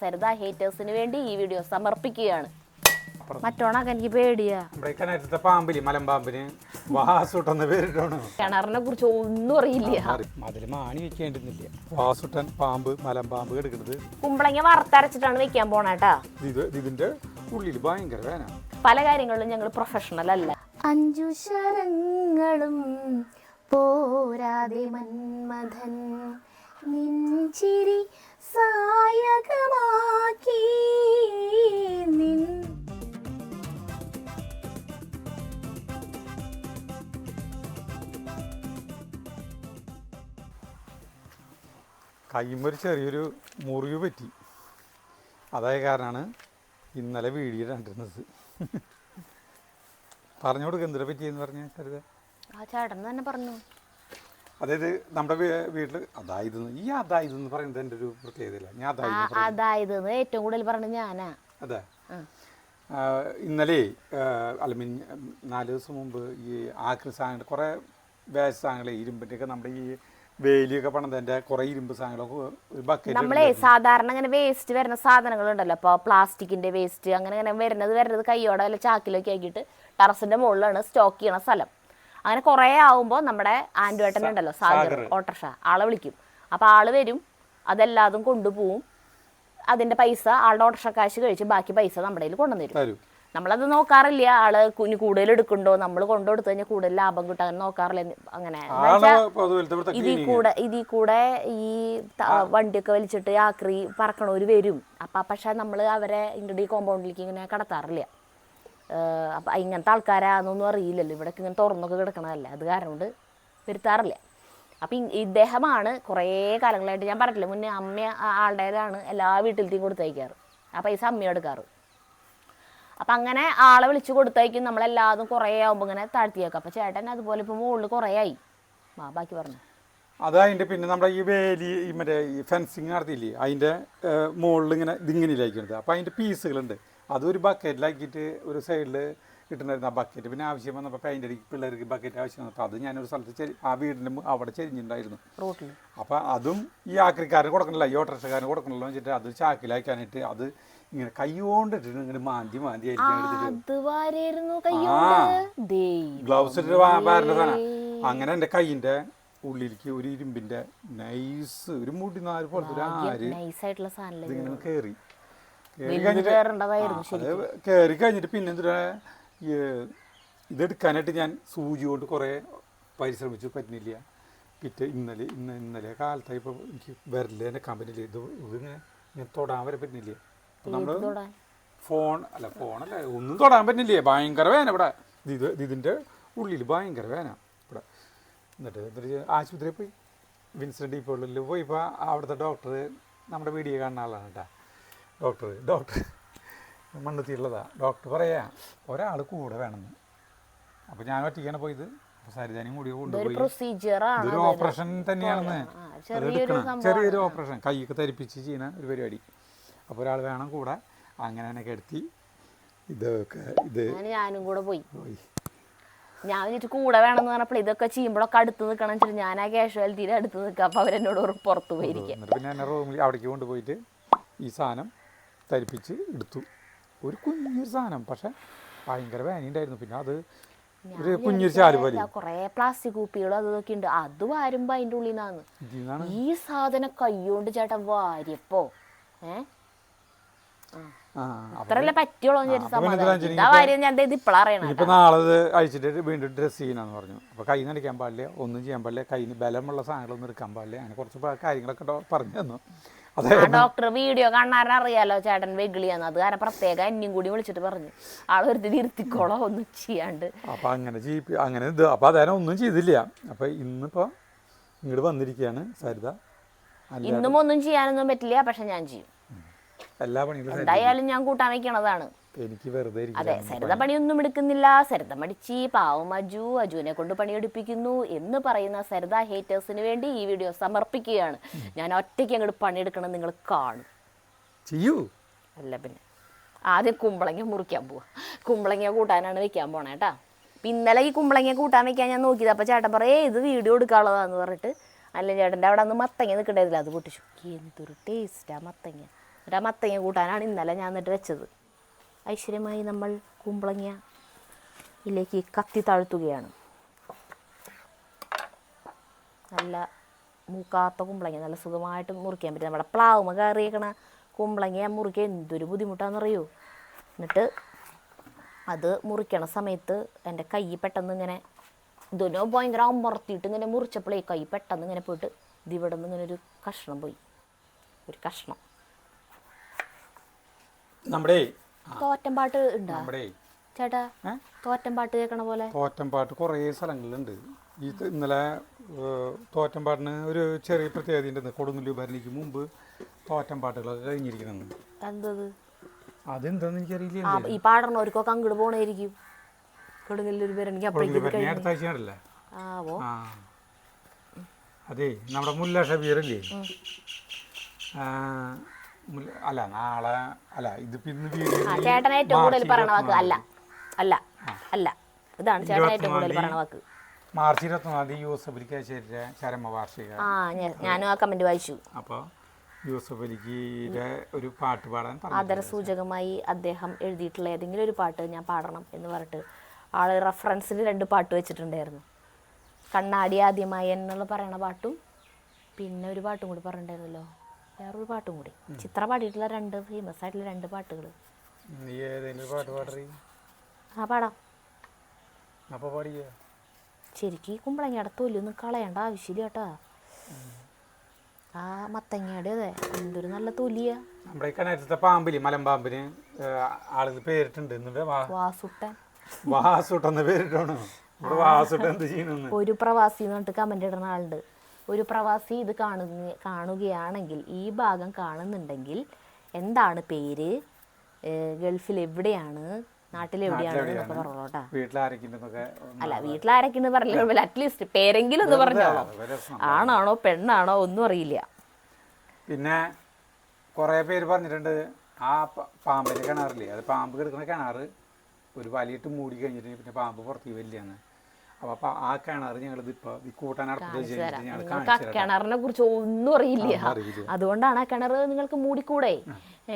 സരിത ഹേറ്റേഴ്സിന് വേണ്ടി ഈ വീഡിയോ സമർപ്പിക്കുകയാണ്. മറ്റോണൊക്കെ എനിക്ക് പേടിയാ. പാമ്പില് മലമ്പാമ്പിന് വാസുട്ടെന്ന് പേരിട്ടാണ്. കിണറിനെ കുറിച്ച് ഒന്നും അറിയില്ല. അതിൽ മാണി വെക്കേണ്ടിരുന്നില്ല. വാസുട്ടൻ പാമ്പ് മലമ്പാമ്പ് എടുക്കുന്നത് കുമ്പളങ്ങ വറുത്തരച്ചിട്ടാണ് വെക്കാൻ പോണേട്ടാ. ഇതിന്റെ ഉള്ളിൽ ഭയങ്കര വേന. പല കാര്യങ്ങളിലും ഞങ്ങൾ പ്രൊഫഷണൽ അല്ല. 5 ശരങ്ങളും പോരാതെ മന്മഥൻ നിൻചിരി സായകമാക്കി നിൻ. കയ്യുമ്പൊരു ചെറിയൊരു മുറിവ് പറ്റി. അതായ കാരണമാണ് ഇന്നലെ വീഡിയോ കണ്ടിരുന്നത്. പറഞ്ഞു കൊടുക്കുക എന്തിനെ പറ്റിയെന്ന് പറഞ്ഞാൽ സരിത. ആ ചേട്ടൻ തന്നെ പറഞ്ഞു. അതായത് നമ്മുടെ വീട്ടിൽ അതായത് ഈ അതായത് എന്ന് പറയുന്നത് എൻ്റെ ഒരു പ്രത്യേകതയില്ല. ഞാൻ അതായത് ഏറ്റവും കൂടുതൽ പറഞ്ഞത് ഞാനാ. അതെ, ഇന്നലെ അല്ല 4 ദിവസം മുമ്പ് ഈ ആക്രി സാധനങ്ങൾ കുറേ വേസ്റ്റ് സാധനങ്ങൾ ഇരുമ്പിൻ്റെയൊക്കെ നമ്മുടെ ഈ വേലിയൊക്കെ പണിതതിൻ്റെ കുറേ ഇരുമ്പ് സാധനങ്ങളൊക്കെ ഒരു ബക്കറ്റ്. നമ്മളെ സാധാരണ അങ്ങനെ വേസ്റ്റ് വരുന്ന സാധനങ്ങളുണ്ടല്ലോ, ഇപ്പോൾ പ്ലാസ്റ്റിക്കിന്റെ വേസ്റ്റ് അങ്ങനെ വരുന്നത് കയ്യോടെ വല്ല ചാക്കിലൊക്കെ ആക്കിയിട്ട് ടെറസിന്റെ മുകളിലാണ് സ്റ്റോക്ക് ചെയ്യണ സ്ഥലം. അങ്ങനെ കുറേ ആവുമ്പോൾ നമ്മുടെ ആൻഡുവേട്ടൻ ഉണ്ടല്ലോ, സാഗർ ഓട്ടർഷ, ആളെ വിളിക്കും. അപ്പോൾ ആള് വരും, അതെല്ലാതും കൊണ്ടുപോവും. അതിന്റെ പൈസ ആളുടെ ഓട്ടർഷ കാശ് കഴിച്ച് ബാക്കി പൈസ നമ്മുടെ കയ്യിൽ കൊണ്ടുവന്നിരും. നമ്മളത് നോക്കാറില്ല. ആള് കുഞ്ഞ് കൂടുതൽ എടുക്കണ്ടോ, നമ്മൾ കൊണ്ടുകൊടുത്തു കഴിഞ്ഞാൽ കൂടുതൽ ലാഭം കിട്ടും, അങ്ങനെ നോക്കാറില്ല. അങ്ങനെ ഇതിൽ കൂടെ ഈ വണ്ടിയൊക്കെ വലിച്ചിട്ട് ആക്രി പറക്കണവര് വരും. പക്ഷെ നമ്മൾ അവരെ ഇങ്ങോട്ട് ഈ കോമ്പൗണ്ടിലേക്ക് ഇങ്ങനെ കടത്താറില്ല. അപ്പം ഇങ്ങനത്തെ ആൾക്കാരാന്നൊന്നും അറിയില്ലല്ലോ, ഇവിടേക്ക് ഇങ്ങനെ തുറന്നൊക്കെ കിടക്കണതല്ല, അത് കാരണം കൊണ്ട് വരുത്താറില്ല. അപ്പം ഇദ്ദേഹമാണ് കുറേ കാലങ്ങളായിട്ട്, ഞാൻ പറഞ്ഞില്ല മുന്നേ, അമ്മ ആളുടേതാണ് എല്ലാ വീട്ടിലത്തെയും കൊടുത്തയക്കാറ്. ആ പൈസ അമ്മ എടുക്കാറ്. അപ്പം അങ്ങനെ ആളെ വിളിച്ച് കൊടുത്തയക്കും. നമ്മളെല്ലാതും കുറേ ആകുമ്പോൾ ഇങ്ങനെ താഴ്ത്തിയേക്കാം. അപ്പം ചേട്ടൻ അതുപോലെ ഇപ്പോൾ മുകളിൽ കുറേ ആയി. ബാക്കി പറഞ്ഞു. അതതിൻ്റെ പിന്നെ നമ്മുടെ ഈ വേലി മറ്റേ ഈ ഫെൻസിങ് നടത്തിയില്ലേ, അതിൻ്റെ മുകളിൽ ഇങ്ങനെ ഇതിങ്ങനെയിലായിരിക്കുന്നത്. അപ്പോൾ അതിൻ്റെ പീസുകളുണ്ട്. അതൊരു ബക്കറ്റിലാക്കിയിട്ട് ഒരു സൈഡിൽ ഇട്ടുണ്ടായിരുന്നു. ആ ബക്കറ്റ് പിന്നെ ആവശ്യം വന്നപ്പോൾ പെയിൻ്റ് അടിക്ക് പിള്ളേർക്ക് ബക്കറ്റ് ആവശ്യം വന്നപ്പോൾ അത് ഞാനൊരു സ്ഥലത്ത് ആ വീടിൻ്റെ അവിടെ ചെരിഞ്ഞിട്ടുണ്ടായിരുന്നു. അപ്പോൾ അതും ഈ ആക്രിക്കാരന് കൊടുക്കണല്ലോ, ഈ ഓട്ടോറിക്ഷക്കാരന് കൊടുക്കണല്ലോ എന്ന് വെച്ചിട്ട് അത് ചാക്കിലാക്കാനായിട്ട് അത് ഇങ്ങനെ കൈ കൊണ്ടിട്ട് ഇങ്ങനെ മാന്തി ഗ്ലൗസ് ഇട്ട് വാരേണ്ട സാധനം. അങ്ങനെ എൻ്റെ കൈയിൻ്റെ ഉള്ളിലേക്ക് ഒരു ഇരുമ്പിൻ്റെ നൈസ് ഒരു മുടിനാര് പോലത്തെ ഒരു ആര് ഇതിങ്ങനെ കയറി കഴിഞ്ഞിട്ട് പിന്നെ എന്തിനാ ഇതെടുക്കാനായിട്ട് ഞാൻ സൂചി കൊണ്ട് കുറേ പരിശ്രമിച്ചു, പറ്റുന്നില്ല. ഇന്നലെ കാലത്തായപ്പോൾ എനിക്ക് വരല് എൻ്റെ കമ്പനിയിൽ ഇങ്ങനെ തൊടാൻ വരെ പറ്റുന്നില്ല. നമ്മൾ ഫോണല്ല ഒന്നും തൊടാൻ പറ്റുന്നില്ലേ, ഭയങ്കര വേന ഇവിടെ. ഇതിൻ്റെ ഉള്ളിൽ ഭയങ്കര വേന ഇവിടെ. എന്നിട്ട് ആശുപത്രിയിൽ പോയി, വിൻസെൻ്റ് ഡിപ്പോളിൽ പോയിപ്പോൾ അവിടുത്തെ ഡോക്ടർ നമ്മുടെ വീഡിയോ കാണുന്ന ആളാണ് കേട്ടോ. ഡോക്ടർ മണ്ണുത്തിയുള്ളതാണ്. ഡോക്ടർ പറയാ ഒരാൾ കൂടെ വേണമെന്ന്. അപ്പോൾ ഞാൻ ഒറ്റയ്ക്കാണ് പോയത്. അപ്പോൾ സരിതാനും കൂടി കൊണ്ടുപോയി. ഇതൊരു ഓപ്പറേഷൻ തന്നെയാണെന്ന്, അതെടുക്കണം, ചെറിയൊരു ഓപ്പറേഷൻ, കൈയൊക്കെ തരിപ്പിച്ച് ചെയ്യുന്ന ഒരു പരിപാടി. അപ്പോൾ ഒരാൾ വേണം കൂടെ. അങ്ങനെ തന്നെ കിടത്തി ഞാനും കൂടെ പോയി. ഞാൻ വെച്ചിട്ട് കൂടെ വേണമെന്ന് പറഞ്ഞപ്പോൾ ഇതൊക്കെ ചെയ്യുമ്പോഴൊക്കെ അടുത്ത് നിൽക്കണം വെച്ചിട്ട് ഞാൻ ആ കാഷ്വാലിറ്റിയുടെ അടുത്ത് നിൽക്കാം. അപ്പോൾ അവരെന്നോട് പുറത്ത് പോയിരിക്കും. പിന്നെ എന്നെ റൂമിൽ അവിടേക്ക് കൊണ്ടുപോയിട്ട് ഈ സാധനം തരിപ്പിച്ച് എടുത്തു. ഒരു കുഞ്ഞൊരു സാധനം, പക്ഷെ ഭയങ്കര വേനയുണ്ടായിരുന്നു. പിന്നെ അത് ഒരു കുഞ്ഞൊരു ചാല് പോലെ കുറേ പ്ലാസ്റ്റിക് കുപ്പികളും അതൊക്കെ ഉണ്ട്. അത് വാരുമ്പോ അതിൻ്റെ ഉള്ളിൽ നിന്നാണ് ഈ സാധനം കൈകൊണ്ട് ചേട്ടൻ വാരിയപ്പോ അത്രല്ലേ പറ്റുള്ളൂ. ഇപ്പൊ നാളെ അഴിച്ചിട്ട് വീണ്ടും ഡ്രസ് ചെയ്യാന്ന് പറഞ്ഞു. അപ്പൊ കൈ നടിക്കാൻ പാടില്ല, ഒന്നും ചെയ്യാൻ പാടില്ല, കൈന് ബലമുള്ള സാധനങ്ങളൊന്നും എടുക്കാൻ പാടില്ല. അങ്ങനെ കുറച്ച് കാര്യങ്ങളൊക്കെ പറഞ്ഞു തന്നു. ഡോക്ടർ വീഡിയോ കാണാൻ അറിയാലോ ചേട്ടൻ വെഗിളിയാന്ന്. അത് കാരണം പ്രത്യേകം എന്നെയും കൂടി വിളിച്ചിട്ട് പറഞ്ഞു ആള് വെറുതെ ഇരുത്തിക്കോളോ ഒന്നും ചെയ്യാണ്ട്. അപ്പൊ അങ്ങനെ അപ്പൊ അതേനെ ഒന്നും ചെയ്തില്ല. അപ്പൊ ഇന്നിപ്പോ ഇങ്ങോട്ട് വന്നിരിക്കുകയാണ് സരിത. ഇന്നും ഒന്നും ചെയ്യാനൊന്നും പറ്റില്ല, പക്ഷെ ഞാൻ ചെയ്യും. എല്ലാ പണികളും എന്തായാലും ഞാൻ കൂട്ടാൻ വയ്ക്കണതാണ്. എനിക്ക് വെറുതെ അതെ, സരിത പണിയൊന്നും എടുക്കുന്നില്ല, സരിത മടിച്ച് പാവം അജുവിനെ കൊണ്ട് പണിയെടുപ്പിക്കുന്നു എന്ന് പറയുന്ന സരിത ഹേറ്റേഴ്സിന് വേണ്ടി ഈ വീഡിയോ സമർപ്പിക്കുകയാണ്. ഞാൻ ഒറ്റയ്ക്ക് അങ്ങോട്ട് പണിയെടുക്കണം, നിങ്ങൾ കാണും. ചെയ്യൂ. അല്ല പിന്നെ ആദ്യം കുമ്പളങ്ങ മുറിക്കാൻ പോവാ. കുമ്പളങ്ങ കൂട്ടാനാണ് വെക്കാൻ പോണേ കേട്ടാ. ഇന്നലെ ഈ കുമ്പളങ്ങ കൂട്ടാൻ വെക്കാൻ ഞാൻ നോക്കിയത്. അപ്പോൾ ചേട്ടൻ പറയേ ഇത് വീഡിയോ എടുക്കാനുള്ളതാന്ന് പറഞ്ഞിട്ട്. അല്ല ചേട്ടൻ്റെ അവിടെ അന്ന് മത്തങ്ങ നിൽക്കണ്ടായിരുന്നില്ല, അത് പൊട്ടിച്ചു. എന്തൊരു ടേസ്റ്റാ മത്തങ്ങ. എന്നിട്ട് ആ മത്തങ്ങ കൂട്ടാനാണ് ഇന്നലെ ഞാൻ എന്നിട്ട് വെച്ചത്. ഐശ്വര്യമായി നമ്മൾ കുമ്പളങ്ങ ഇതിലേക്ക് കത്തി താഴ്ത്തുകയാണ്. നല്ല മൂക്കാത്ത കുമ്പളങ്ങ നല്ല സുഖമായിട്ട് മുറിക്കാൻ പറ്റും. നമ്മുടെ പ്ലാവുമ്മ കയറിയേക്കണ കുമ്പളങ്ങ മുറിക്കാൻ എന്തൊരു ബുദ്ധിമുട്ടാണെന്നറിയോ. എന്നിട്ട് അത് മുറിക്കണ സമയത്ത് എൻ്റെ കൈ പെട്ടെന്ന് ഇങ്ങനെ ഇതിനോ ഭയങ്കര അമർത്തിയിട്ട് ഇങ്ങനെ മുറിച്ചപ്പോഴേ കൈ പെട്ടെന്ന് ഇങ്ങനെ പോയിട്ട് ഇതിവിടെ നിന്ന് ഇങ്ങനെ ഒരു കഷ്ണം പോയി. ഒരു കഷ്ണം. നമ്മുടെ തോറ്റമ്പാട്ട് ഉണ്ടോ നമ്മുടെ ചേട്ടാ? തോറ്റമ്പാട്ട് കേൾക്കണ പോലെ തോറ്റമ്പാട്ട് കുറേ സ്ഥലങ്ങളിലുണ്ട്. ഈ ഇന്നലെ തോറ്റമ്പാട്ടിന് ഒരു ചെറിയ പ്രത്യേകത ഉണ്ട്. കൊടുങ്ങല്ലൂർ ഭരണിക്ക് മുമ്പ് തോറ്റമ്പാട്ടുകളൊക്കെ കഴിഞ്ഞിരിക്കണമെന്ന്. എന്തത്? അതെന്താന്ന് എനിക്കറിയില്ല. ഈ പാടണവർക്കൊക്കെ അങ്ങോട്ട് പോണായിരിക്കും. കൊടുങ്ങല്ലൂർ ഭരണിക്ക് അപ്പോഴേക്കും അടുത്ത ആഴ്ചയാണല്ലേ? ആവോ. അതെ, നമ്മുടെ മുല്ല ഷബീറല്ലേ? അല്ല നാളെ അല്ല ഇതിപ്പോ ഇന്ന് ചേട്ടൻ ഏറ്റവും കൂടുതൽ പറയണ വാക്ക് അല്ല അല്ല അല്ല ഇതാണ് ചേട്ടൻ ഏറ്റവും കൂടുതൽ പറയണ വാക്ക്. മാർച്ച് 21 യൂസഫ് അലിക്കാശ്ശേരിയുടെ ചരമവാർഷിക. ഞാനും ആ കമന്റ് വായിച്ചു. അപ്പോൾ യൂസഫ് അലിക്കിയുടെ ഒരു പാട്ട് പാടാൻ ആദരസൂചകമായി അദ്ദേഹം എഴുതിയിട്ടുള്ള ഏതെങ്കിലും ഒരു പാട്ട് ഞാൻ പാടണം എന്ന് പറഞ്ഞിട്ട് ആള് റെഫറൻസിന് 2 പാട്ട് വെച്ചിട്ടുണ്ടായിരുന്നു. കണ്ണാടി ആദ്യമായി എന്നുള്ള പറയണ പാട്ടും പിന്നെ ഒരു പാട്ടും കൂടി പറഞ്ഞിട്ടുണ്ടായിരുന്നല്ലോ, വേറൊരു പാട്ടും കൂടി. ചിത്ര പാടിയിട്ടുള്ള 2 ഫേമസ് ആയിട്ടുള്ള 2 പാട്ടുകൾ. ആ പാടാം. ശരിക്കും കുമ്പളങ്ങയുടെ തൊലിയൊന്നും കളയേണ്ട ആവശ്യമില്ല കേട്ടാ. ആ മത്തങ്ങയുടെ അതെ എന്തൊരു നല്ല തൊലിയാ. നമ്മുടെ കിണറ്റത്തെ പാമ്പില് മലമ്പാമ്പിന് ആളുകൾ പേരിട്ടുണ്ട്. വാസുട്ടൻ. വാസുട്ടെന്ന് പേരിട്ടാണ്. വാസുട്ടൻ എന്ത് ചെയ്യുന്നു? ഒരു പ്രവാസി എന്ന് പറഞ്ഞിട്ട് കമന്റ് ഇടുന്ന ആളുണ്ട്. ഒരു പ്രവാസി ഇത് കാണുകയാണെങ്കിൽ ഈ ഭാഗം കാണുന്നുണ്ടെങ്കിൽ എന്താണ് പേര്, ഗൾഫിൽ എവിടെയാണ്, നാട്ടിലെവിടെയാണ് എന്നൊക്കെ പറഞ്ഞോട്ടാ. അല്ല വീട്ടിലാരൊക്കെയെന്ന് പറഞ്ഞില്ല, അറ്റ്ലീസ്റ്റ് പേരെങ്കിലും ഒന്ന് പറഞ്ഞോളൂ. ആണാണോ പെണ്ണാണോ ഒന്നും അറിയില്ല. പിന്നെ കുറേ പേര് പറഞ്ഞിട്ടുണ്ട് ആ പാമ്പിൻ്റെ കിണറില്ലേ, അത് പാമ്പ് കിടക്കുന്ന കിണറ് ഒരു വലിയിട്ട് മൂടി കഴിഞ്ഞിട്ട് പിന്നെ പാമ്പ് പുറത്തേക്ക് വരില്ലാന്ന്. അപ്പൊ ആ കിണർ ഞങ്ങളിത് ഇപ്പൊ കൂട്ടാൻ കിണറിനെ കുറിച്ച് ഒന്നും അറിയില്ല. അതുകൊണ്ടാണ് ആ കിണർ നിങ്ങൾക്ക് മൂടിക്കൂടെ,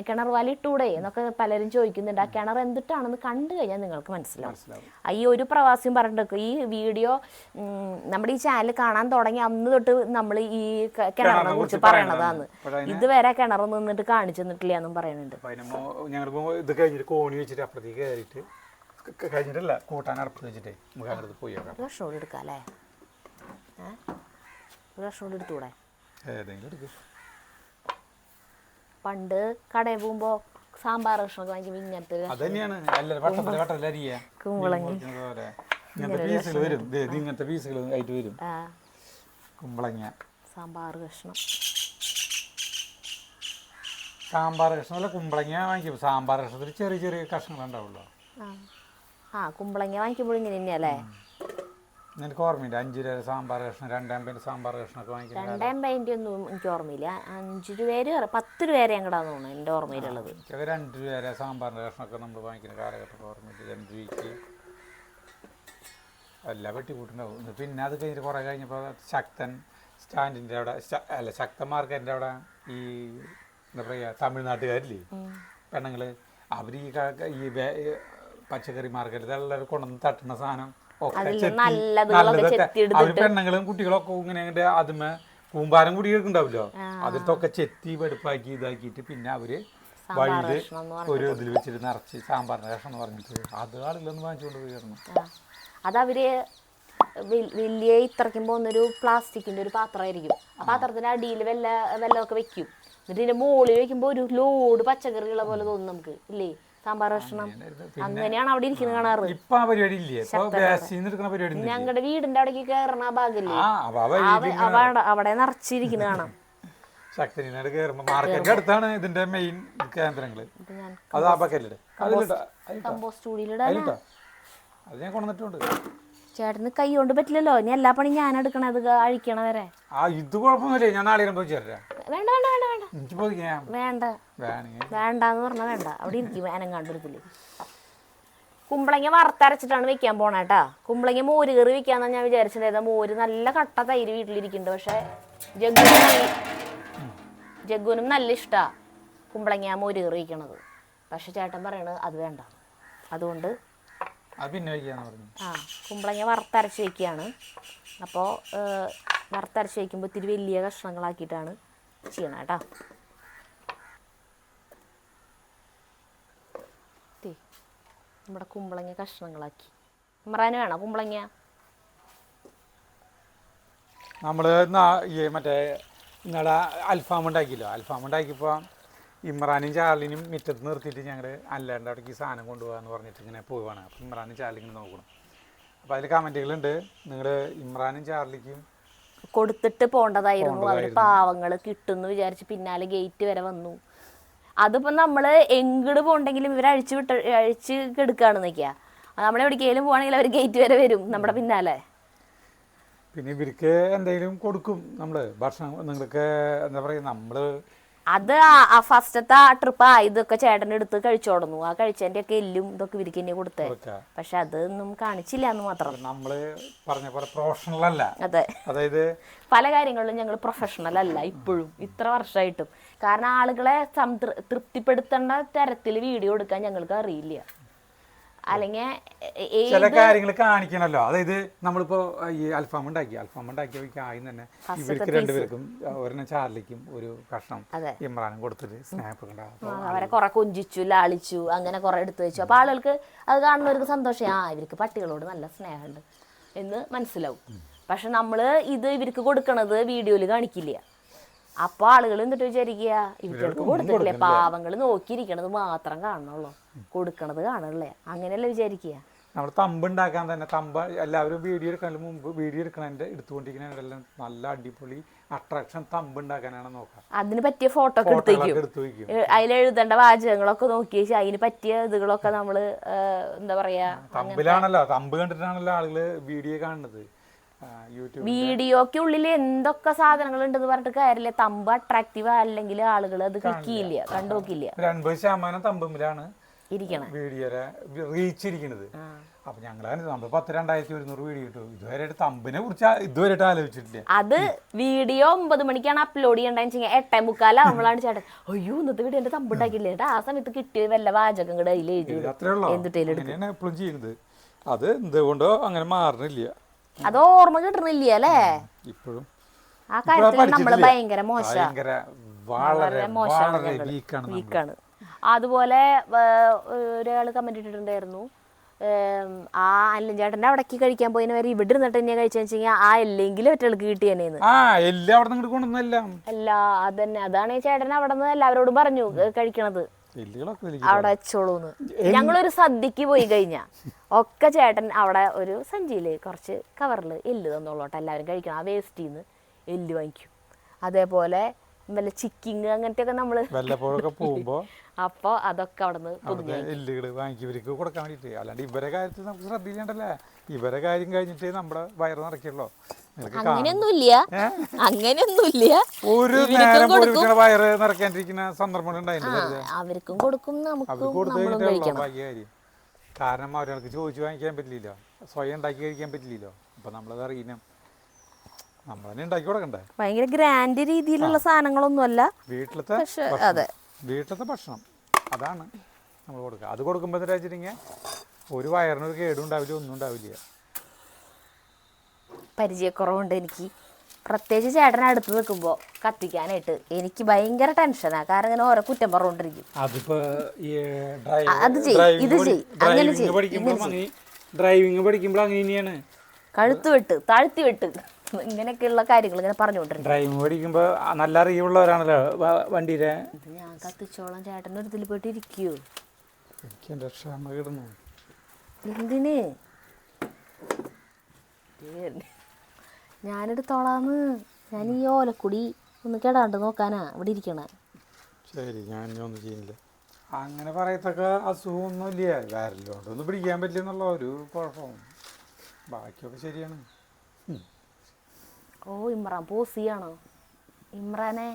കിണർ വലിട്ടൂടെ എന്നൊക്കെ പലരും ചോദിക്കുന്നുണ്ട്. ആ കിണർ എന്തിട്ടാണെന്ന് കണ്ടു കഴിഞ്ഞാൽ നിങ്ങൾക്ക് മനസ്സിലാവും. ഈ ഒരു പ്രവാസിയും പറഞ്ഞിട്ട് ഈ വീഡിയോ നമ്മുടെ ഈ ചാനൽ കാണാൻ തുടങ്ങി അന്ന് തൊട്ട് നമ്മൾ ഈ കിണറിനെ കുറിച്ച് പറയണതാന്ന്. ഇതുവരെ കിണർ നിന്നിട്ട് കാണിച്ചു തന്നിട്ടില്ല എന്നും പറയുന്നുണ്ട്. ഇത് കഴിഞ്ഞിട്ട് കോണി വെച്ചിട്ട് അപ്പുറത്തേക്ക് കയറിയിട്ട് കഴിഞ്ഞിട്ടല്ല കൂട്ടാൻ അടുപ്പ് വെച്ചിട്ടേ നമുക്ക് അങ്ങോട്ട് പോയി ഭക്ഷണം എടുക്കാം അല്ലേ? ഭക്ഷണം എടുത്തൂടെ? ഏതെങ്കിലും എടുക്കും. പണ്ട് കടയിൽ പോകുമ്പോ സാമ്പാർ ഭക്ഷണം വാങ്ങിക്കുമ്പോ ഇങ്ങനത്തെ അതന്നെയാണ് കുമ്പളങ്ങ ഇങ്ങനത്തെ പീസുകൾ വരും. ഇങ്ങനത്തെ പീസുകൾ ആയിട്ട് വരും കുമ്പളങ്ങ. സാമ്പാർ കഷ്ണം അല്ല കുമ്പളങ്ങ വാങ്ങിക്കുമ്പോൾ സാമ്പാർ കഷ്ണത്തിൽ ചെറിയ ചെറിയ കഷ്ണങ്ങൾ ഉണ്ടാവുള്ളൂ. കുമ്പളങ്ങ വാങ്ങിക്കുമ്പോൾ ഇങ്ങനെ തന്നെയല്ലേ? എനിക്ക് ഓർമ്മയില്ല. 5 രൂപ സാമ്പാർ കഷ്ണം, 2 രൂപ സാമ്പാർ കഷ്ണമൊക്കെ വാങ്ങിക്കുന്നത്. 2 രൂപ ഒന്നും എനിക്ക് ഓർമ്മയില്ല. 5 രൂപ 10 രൂപ എങ്ങടാന്ന് തോന്നുന്നു എൻ്റെ ഓർമ്മയിലുള്ളത്. 2 രൂപ സാമ്പാറിൻ്റെ കഷ്ണമൊക്കെ നമ്മൾ വാങ്ങിക്കുന്ന കാലഘട്ടം ഓർമ്മയില്ല. 2 രൂപയ്ക്ക് എല്ലാം വെട്ടിക്കൂട്ടുണ്ടാവും. പിന്നെ അത് കഴിഞ്ഞിട്ട് കുറേ കഴിഞ്ഞപ്പോൾ ശക്തൻ സ്റ്റാൻഡിൻ്റെ അവിടെ അല്ല ശക്തൻ മാർക്കറ്റിൻ്റെ അവിടെ ഈ എന്താ പറയുക തമിഴ്നാട്ടുകാരില്ലേ പെണ്ണുങ്ങൾ, അവർ ഈ പച്ചക്കറി മാർക്കറ്റിൽ എല്ലാവരും കൊണ്ടുവന്ന് തട്ടുന്ന സാധനം അവർ പെണ്ണുങ്ങളും കുട്ടികളൊക്കെ ഇങ്ങനെ അതുമേ കൂമ്പാരം കൂടി ഉണ്ടാവില്ലോ, അതിലൊക്കെ ചെത്തി വെടുപ്പാക്കി ഇതാക്കിയിട്ട് പിന്നെ അവര് വഴിയില് ഒരു ഇതിൽ വെച്ചിട്ട് നിറച്ച് സാമ്പാറിന്റെ കഷ്ണം എന്ന് പറഞ്ഞിട്ട് അത് ആളുകളൊന്നും വാങ്ങിച്ചുകൊണ്ട് പോയിരുന്നു. അതവര് വലിയ ഇത്രയ്ക്കുമ്പോ ഒന്നൊരു പ്ലാസ്റ്റിക്കിന്റെ ഒരു പാത്രമായിരിക്കും. ആ പാത്രത്തിന്റെ അടിയിൽ വെല്ലമൊക്കെ വെക്കും. എന്നിട്ട് ഇതിന്റെ മുകളിൽ വെക്കുമ്പോ ഒരു ലോഡ് പച്ചക്കറികളെ പോലെ തോന്നും നമുക്ക് ഇല്ലേ സാമ്പാർ കഷ്ണം. അങ്ങനെയാണ് അവിടെ ഇരിക്കുന്നത് കാണാറ്. ഞങ്ങളുടെ വീടിന്റെ അവിടേക്ക് കയറണ ആ ഭാഗല്ലേ അവിടെ നിറച്ചിരിക്കുന്ന കാണാം. ശക്തനാട് കയറുമ്പോ മാർക്കറ്റിന്റെ അടുത്താണ് ഇതിന്റെ മെയിൻ കേന്ദ്രങ്ങള്. അത് ഞാൻ കൊണ്ടുവന്നിട്ടുണ്ട്. ചേട്ടന് കൈ കൊണ്ട് പറ്റില്ലല്ലോ, ഇനി എല്ലാ പണി ഞാൻ എടുക്കണേ അത് അഴിക്കണ വരെ. ഇത് കുഴപ്പമൊന്നുമില്ലേ, ഞാൻ നാളെ പോയി ചേരാ. വേണ്ട വേണ്ട വേണ്ട വേണ്ട വേണ്ട വേണ്ടെന്ന് പറഞ്ഞാൽ വേണ്ട, അവിടെ ഇരിക്കും അനങ്ങാണ്ടിരിക്കില്ലേ. കുമ്പളങ്ങ വറുത്തരച്ചിട്ടാണ് വെക്കാൻ പോണേട്ടാ. കുമ്പളങ്ങ മോര് കറി വെക്കാന്നാണ് ഞാൻ വിചാരിച്ചിട്ടുണ്ടായത്. മോര് നല്ല കട്ട തൈര് വീട്ടിലിരിക്കുന്നുണ്ട്. പക്ഷെ ജഗ്ഗുനും നല്ല ഇഷ്ടാ. കുമ്പളങ്ങ മോര് കറി വയ്ക്കണത്. പക്ഷെ ചേട്ടൻ പറയണത് അത് വേണ്ട, അതുകൊണ്ട് അത് പിന്നെ വയ്ക്കാന്ന് പറഞ്ഞു. കുമ്പളങ്ങ വറുത്തരച്ച് വയ്ക്കുകയാണ്. അപ്പോൾ വറുത്തരച്ച് വയ്ക്കുമ്പോൾ ഇത്തിരി വലിയ കഷ്ണങ്ങളാക്കിയിട്ടാണ് ചെയ്യണം കേട്ടോ. നമ്മുടെ കുമ്പളങ്ങ കഷ്ണങ്ങളാക്കി. ഇമ്രാന് വേണോ കുമ്പളങ്ങ? നമ്മൾ മറ്റേ ഇന്നലെ അൽഫാം ഉണ്ടാക്കിയല്ലോ. അൽഫാം ഉണ്ടാക്കിയപ്പോൾ ഇമ്രാനും ചാർലിനും മുറ്റത്ത് നിർത്തിയിട്ട് ഞങ്ങൾ അല്ലാണ്ട് അവിടേക്ക് സാധനം കൊണ്ടുപോകാമെന്ന് പറഞ്ഞിട്ട് ഇങ്ങനെ പോവുകയാണ്. അപ്പോൾ ഇമ്രാനും ചാർലി ഇങ്ങനെ നോക്കണം. അപ്പോൾ അതിൽ കമൻറ്റുകളുണ്ട്, നിങ്ങൾ ഇമ്രാനും ചാർലിക്കും കൊടുത്തിട്ട് പോകേണ്ടതായിരുന്നു, അവർ പാവങ്ങൾ കിട്ടുമെന്ന് വിചാരിച്ച് പിന്നാലെ ഗേറ്റ് വരെ വന്നു. അതിപ്പോൾ നമ്മൾ എങ്ങോട്ട് പോകണ്ടെങ്കിലും ഇവർ അഴിച്ച് കെടുക്കുകയാണ് നിൽക്കുക. നമ്മളെവിടേക്കെങ്കിലും പോവാണെങ്കിൽ അവർ ഗേറ്റ് വരെ വരും നമ്മുടെ പിന്നാലെ. പിന്നെ ഇവർക്ക് എന്തെങ്കിലും കൊടുക്കും നമ്മൾ ഭക്ഷണം. നിങ്ങൾക്ക് എന്താ പറയുക, നമ്മൾ അത് ഫസ്റ്റത്തെ ട്രിപ്പ് ഇതൊക്കെ ചേട്ടൻ്റെ അടുത്ത് കഴിച്ചോടുന്നു. ആ കഴിച്ചതിൻ്റെ ഒക്കെ എല്ലും ഇതൊക്കെ ഇവർക്ക് തന്നെ കൊടുത്തേ. പക്ഷെ അതൊന്നും കാണിച്ചില്ല എന്ന് മാത്രം. നമ്മൾ പറഞ്ഞ പോലെ പ്രൊഫഷണൽ അല്ല. അതെ, അതായത് പല കാര്യങ്ങളിലും ഞങ്ങൾ പ്രൊഫഷണൽ അല്ല ഇപ്പോഴും, ഇത്ര വർഷമായിട്ടും. കാരണം ആളുകളെ തൃപ്തിപ്പെടുത്തേണ്ട തരത്തിൽ വീഡിയോ എടുക്കാൻ ഞങ്ങൾക്ക് അറിയില്ല. അല്ലെങ്കിൽ ചില കാര്യങ്ങൾ കാണിക്കണല്ലോ. അതായത് നമ്മളിപ്പോ ഈ അൽഫാം ഉണ്ടാക്കിയ ആയി തന്നെ ഇവർക്ക് രണ്ടുപേർക്കും, ഒരെണ്ണം ചാർലിക്കും ഒരു കഷ്ണം ഇമ്രാനും കൊടുത്തിട്ട് സ്നാപ്പ് ഉണ്ടാകും. അവരെ കുറെ കൊഞ്ചിച്ചു, ലാളിച്ചു, അങ്ങനെ കുറെ എടുത്തു വെച്ചു. അപ്പൊ ആളുകൾക്ക് അത് കാണുന്നവർക്ക് സന്തോഷം, ഇവർക്ക് പട്ടികളോട് നല്ല സ്നേഹമുണ്ട് എന്ന് മനസ്സിലാവും. പക്ഷെ നമ്മള് ഇത് ഇവർക്ക് കൊടുക്കണത് വീഡിയോയിൽ കാണിക്കില്ല. അപ്പൊ ആളുകൾ എന്നിട്ട് വിചാരിക്കുക ഇവർക്ക് കൊടുത്തിട്ടില്ലേ, പാവങ്ങൾ നോക്കിയിരിക്കണത് മാത്രം കാണണുള്ളൂ, കൊടുക്കണത് കാണണല്ലേ, അങ്ങനെയല്ലേ വിചാരിക്കുക. നമ്മൾ തമ്പ് ഉണ്ടാക്കാൻ തന്നെ എല്ലാവരും വീഡിയോ എടുക്കുന്നതിന് മുമ്പ് വീഡിയോ എടുക്കണതിന്റെ എടുത്തുകൊണ്ടിരിക്കുന്നതെല്ലാം നല്ല അടിപൊളി അട്രാക്ഷൻ തമ്പ് ഉണ്ടാക്കാനാണ് നോക്കാം. അതിന് പറ്റിയ ഫോട്ടോ ഒക്കെ എടുത്തു വയ്ക്കും. അതിലെഴുതേണ്ട വാചകങ്ങളൊക്കെ നോക്കി അതിന് പറ്റിയ ഇതുകളൊക്കെ നമ്മള് എന്താ പറയാ, തമ്പിലാണല്ലോ, തമ്പ് കണ്ടിട്ടാണല്ലോ ആളുകള് വീഡിയോ കാണുന്നത്. വീഡിയോക്ക് ഉള്ളിൽ എന്തൊക്കെ സാധനങ്ങൾ ഉണ്ടെന്ന് പറഞ്ഞിട്ട് കാര്യമില്ല. തമ്പ് അട്രാക്റ്റീവ് അല്ലെങ്കിൽ ആളുകൾ അത് ക്ലിക്ക് ചെയ്യില്ല, കണ്ടുനോക്കില്ല. 80% തമ്പിലാണ് ഇരിക്കണം വീഡിയോയുടെ റീച്ച് ഇരിക്കുന്നത്. അപ്പൊ ഞങ്ങളാണ് നമ്മൾ 10,2100 വീഡിയോ കിട്ടും. ഇതുവരെ തമ്പിനെ കുറിച്ച് ഇതുവരെയായിട്ട് ആലോചിച്ചിട്ടില്ല. അത് വീഡിയോ 9 മണിക്കാണ് അപ്ലോഡ് ചെയ്യണ്ടെന്ന് വെച്ചാൽ 8:45 നമ്മളാണ് ചേട്ടൻ അയ്യോ ഇന്നത്തെ വീഡിയോ എന്റെ തമ്പ് ഉണ്ടാക്കില്ലേ, ആ സമയത്ത് കിട്ടിയ വല്ല വാചകം കൂടെ അതിൽ എഴുതി. അത്രേ ഉള്ളൂ, അങ്ങനെയാണ് എപ്പോഴും ചെയ്യുന്നത്. അത് എന്തുകൊണ്ടോ അങ്ങനെ മാറണില്ല, അത് ഓർമ്മ കിട്ടണില്ല അല്ലേ ഇപ്പോഴും. ആ കാര്യത്തിൽ നമ്മള് ഭയങ്കര വളരെ മോശമാണ്, വീക്കാണ്. അതുപോലെ ഒരാള് കമന്റ് ഇട്ടിട്ടുണ്ടായിരുന്നു, ആ അല്ലൻ ചേട്ടൻ്റെ അവിടേക്ക് കഴിക്കാൻ പോയിന് വരെ ഇവിടെ ഇരുന്നിട്ട് തന്നെ കഴിച്ചു വെച്ചാൽ ആ എല്ലെങ്കിലും ഒറ്റൾക്ക് കിട്ടിയെന്ന്. അല്ല അതന്നെ, അതാണ് ചേട്ടൻ അവിടെ നിന്ന് എല്ലാവരോടും പറഞ്ഞു കഴിക്കണത് അവിടെ വെച്ചോളൂന്ന്. ഞങ്ങളൊരു സദ്യക്ക് പോയി കഴിഞ്ഞാ ഒക്കെ ചേട്ടൻ അവിടെ ഒരു സഞ്ചിയില് കുറച്ച് കവറിൽ എല്ല് തന്നോളൂട്ടോ, എല്ലാവരും കഴിക്കണം. ആ വേസ്റ്റിന്ന് എല്ല് വാങ്ങിക്കും. അതേപോലെ വല്ല ചിക്കിങ് അങ്ങനത്തെ ഒക്കെ നമ്മള് വല്ലപ്പോഴൊക്കെ പോകുമ്പോ അപ്പൊ അതൊക്കെ അവിടെ എല്ലുകള് വാങ്ങിക്കും കൊടുക്കാൻ വേണ്ടിട്ട്. അല്ലാണ്ട് ഇവരെ കാര്യത്തിൽ നമുക്ക് ശ്രദ്ധിക്കണ്ടല്ലേ, ഇവരെ കാര്യം കഴിഞ്ഞിട്ട് നമ്മുടെ വയറ് നിറയ്ക്കുള്ളൂ. അങ്ങനെയൊന്നുമില്ല, അങ്ങനെയൊന്നുമില്ല. ഒരു നേരം വയറ് നിറയ്ക്കാണ്ടിരിക്കുന്ന സന്ദർഭം അവർക്കും കൊടുക്കും, നമുക്കും കാര്യം. കാരണം ഒരാൾക്ക് ചോദിച്ചു വാങ്ങിക്കാൻ പറ്റില്ലല്ലോ, സ്വയം ഉണ്ടാക്കി കഴിക്കാൻ പറ്റില്ലല്ലോ. അപ്പൊ നമ്മളത് അറിയണം, നമ്മൾ തന്നെ ഉണ്ടാക്കി കൊടുക്കണ്ടേ. ഭയങ്കര ഗ്രാൻഡ് രീതിയിലുള്ള സാധനങ്ങളൊന്നും അല്ല, വീട്ടിലത്തെ ഭക്ഷണം അതാണ് നമ്മൾ കൊടുക്കുക. അത് കൊടുക്കുമ്പോൾ വെച്ചിട്ടുണ്ടെങ്കിൽ ഒരു വയറിനൊരു കേടും ഉണ്ടാവില്ല, ഒന്നും ഉണ്ടാവില്ല. പരിചയക്കുറവുണ്ട് എനിക്ക്, പ്രത്യേകിച്ച് ചേട്ടനെ അടുത്ത് നിൽക്കുമ്പോൾ കത്തിക്കാനായിട്ട് എനിക്ക് ഭയങ്കര ടെൻഷനാ. കാരണം ഇങ്ങനെ ഓരോ കുറ്റം പറഞ്ഞുകൊണ്ടിരിക്കും. ഡ്രൈവിംഗ് പഠിക്കുമ്പോൾ അങ്ങനെ തന്നെയാണ്, കഴുത്ത് വെട്ട് താഴ്ത്തി വെട്ട് ഇങ്ങനെയൊക്കെയുള്ള കാര്യങ്ങൾ ഇങ്ങനെ പറഞ്ഞുകൊണ്ടിരിക്കും. ഡ്രൈവിംഗ് പഠിക്കുമ്പോൾ നല്ല അറിവുള്ളവരാണല്ലോ വണ്ടിയിലെ. ഞാൻ കത്തിച്ചോളം ചേട്ടൻ്റെ ഒരു ഇതിൽ പോയിട്ട് ഇരിക്കുവോ? എനിക്ക് എൻ്റെ ക്ഷമ കിടന്നു. എന്തിന് ഞാനെടുത്തോളാന്ന്, ഞാൻ ഈ ഓലക്കുടി ഒന്ന് കേടാണ്ട് നോക്കാനാ ഇവിടെ ഇരിക്കണ. ശരി, ഞാൻ ഒന്നും ചെയ്യില്ല. അങ്ങനെ പറയത്തക്ക അസുഖമൊന്നും ഇല്ല, വരലോണ്ടൊന്നും പിടിക്കാൻ പറ്റില്ല എന്നുള്ള ഒരു കുഴപ്പം, ബാക്കിയൊക്കെ ശരിയാണ്. ഓ ഇമ്രാൻ പോസ് ചെയ്യണോ? ഇമ്രാനെ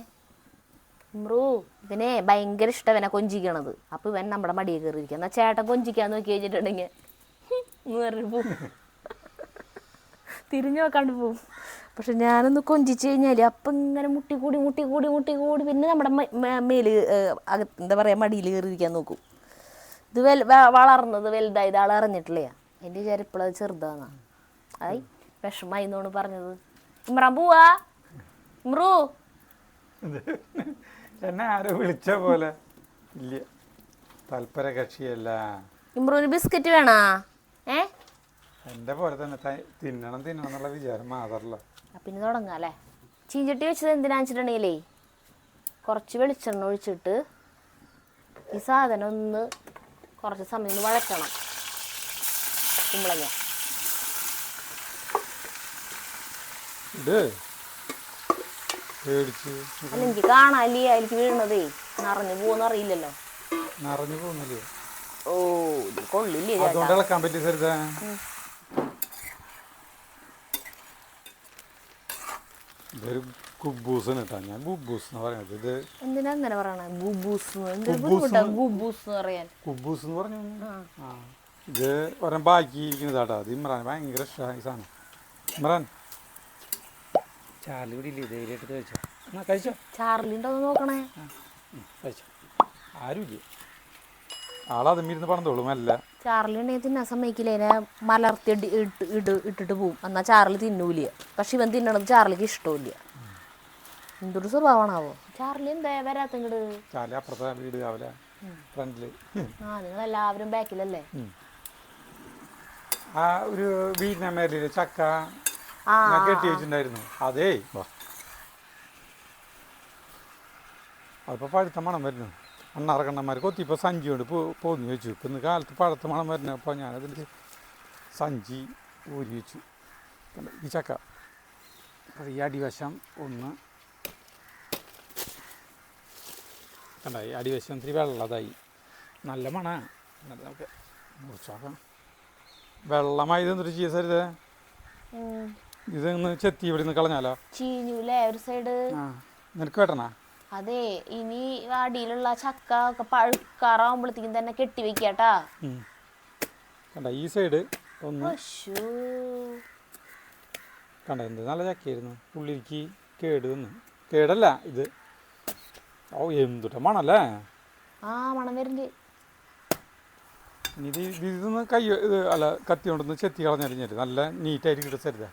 ഇവനെ ഭയങ്കര ഇഷ്ടം ഇവനെ കൊഞ്ചിക്കണത്. അപ്പൊ ഇവൻ നമ്മുടെ മടിയെ കയറിയിരിക്കുക. എന്നാ ചേട്ടൻ കൊഞ്ചിക്കാൻ നോക്കി കഴിഞ്ഞിട്ടുണ്ടെങ്കിൽ തിരിഞ്ഞു നോക്കാണ്ട് പോവും. പക്ഷെ ഞാനൊന്ന് കൊഞ്ചിച്ച് കഴിഞ്ഞാൽ അപ്പം ഇങ്ങനെ മുട്ടി കൂടി പിന്നെ നമ്മുടെ മേല് എന്താ പറയുക മടിയിൽ കയറിയിരിക്കാൻ നോക്കും. ഇത് വളർന്നത് വലുതായി ഇത് ആൾ അറിഞ്ഞിട്ടില്ല. എൻ്റെ വിചാരം ഇപ്പോഴത് ചെറുതാന്നാ. ആയി വിഷമായി എന്നോട് പറഞ്ഞത്. ഇമ്രാൻ പോവാ ഇമ്രു എന്നെ ആരോ വിളിച്ച പോലെ ഇല്ല, തൽപര കക്ഷിയല്ല. ഇമ്രുവിന് ബിസ്ക്കറ്റ് വേണോ? എൻ്റെ പോലെ തന്നെ തിന്നണം എന്നുള്ള വിചാരം മാത്രമല്ല. പിന്നെ തുടങ്ങാം അല്ലേ. ചീഞ്ചട്ടി വെച്ചത് എന്തിനാന്ന് വെച്ചിട്ടുണ്ടെങ്കിലേ കുറച്ച് വെളിച്ചെണ്ണ ഒഴിച്ചിട്ട് ഈ സാധനം ഒന്ന് കുറച്ച് സമയം ഒന്ന് വഴറ്റണം. കുമ്പളങ്ങ ഇത് പേടിച്ച് അല്ല എനിക്ക് കാണാല്ലേ അതിലേക്ക് വീഴണതേ. നിറഞ്ഞു പോകുന്ന അറിയില്ലല്ലോ. നിറഞ്ഞു പോകുന്നില്ലേ? ഓ ഇത് കൊള്ളില്ലേ അതുകൊണ്ട് ഇളക്കാൻ പറ്റിയ സരിത. ഇതൊരു കുബൂസാണ് കേട്ടോ. ഞാൻ കുബൂസ് എന്ന് പറയുന്നത്. ഇത് എന്തിനാ അങ്ങനെ പറയണേ? ഗുബൂസ് പറയാൻ. കുബൂസ് എന്ന് പറഞ്ഞു. ആ ഇത് ഒരെണ്ണം ബാക്കി ഇരിക്കുന്നതാട്ടോ. അത് ഇമ്രാൻ ഭയങ്കര ഇഷ്ടമാണ് ഈ സാധനം. ഇമ്രാൻ ചാർലി ഇവിടെ ഇല്ലേ? ധൈര്യമായിട്ട് കഴിച്ചോ. എന്നാ കഴിച്ചോ. ചാർലി ഉണ്ടോ നോക്കണേ. കഴിച്ചോ. ആരുമില്ലേ, ആളതുമ്മിരുന്ന് പണന്തോളും. അല്ല ചാർലി ഉണ്ടെങ്കിൽ തിന്നാൻ സമ്മതിക്കില്ല. അതിനെ മലർത്തി ഇട്ടിട്ട് പോവും. എന്നാൽ ചാർലി തിന്നൂല. പക്ഷെ ഇവൻ തിന്നണത് ചാർലിക്ക് ഇഷ്ടമില്ല. എന്തൊരു സ്വഭാവമാണാവോ ചാർലി. എന്താ വരാത്ത ഇങ്ങോട്ട്? ചാർലി അപ്പുറത്തെ വീട് കാവല ഫ്രണ്ടില്. നിങ്ങളെല്ലാവരും ബാക്കിലല്ലേ? ആ ഒരു വീടിനമേലില് ചക്ക ഞാൻ കെട്ടി വെച്ചിട്ടുണ്ടായിരുന്നു. അതേ അതിപ്പോൾ പഴുത്ത മണം വരുന്നു. അണ്ണാറക്കണ്ണന്മാർ കൊത്തിപ്പോൾ സഞ്ചി കൊണ്ട് പോന്നു വെച്ചു. ഇപ്പം ഇന്ന് കാലത്ത് പഴുത്ത മണം വരുന്നത്. അപ്പോൾ ഞാനതിൻ്റെ സഞ്ചി ഊരി വെച്ചു. ഈ ചക്ക അത് ഈ അടിവശം ഒന്ന് കണ്ടായി. അടിവശം ഇത്തിരി വെള്ളതായി. നല്ല മണമാണ്. എന്നിട്ട് നമുക്ക് മുറിച്ചാക്കാം. വെള്ളമായി എന്നിട്ട് ചെയ്യാൻ സരിത ഇതൊന്ന് ചെത്തി ഇവിടെ നിന്ന് കളഞ്ഞാലോ? ചീഞ്ഞൂലേ ഒരു സൈഡ്. നിനക്ക് വേട്ടണ? അതെ, ഇനി അടിയിലുള്ള ചക്ക ഒക്കെ പഴുക്കാറാവുമ്പോഴത്തേക്കും തന്നെ കെട്ടി വെക്കാട്ടാ. കണ്ട ഈ സൈഡ് ഒന്ന് കണ്ട. എന്ത് നല്ല ചക്കയായിരുന്നു. ഉള്ളിലേക്ക് കേട് വന്നു. കേടല്ല ഇത്. ഓ എന്തുട്ട മണല്ലേ. മണം വരുന്നുണ്ട്. ഇത് ഇതൊന്ന് കൈ ഇത് അല്ല കത്തി കൊണ്ടൊന്ന് ചെത്തി കളഞ്ഞറിഞ്ഞിട്ട് നല്ല നീറ്റായിട്ട് കിട്ടും സരിത.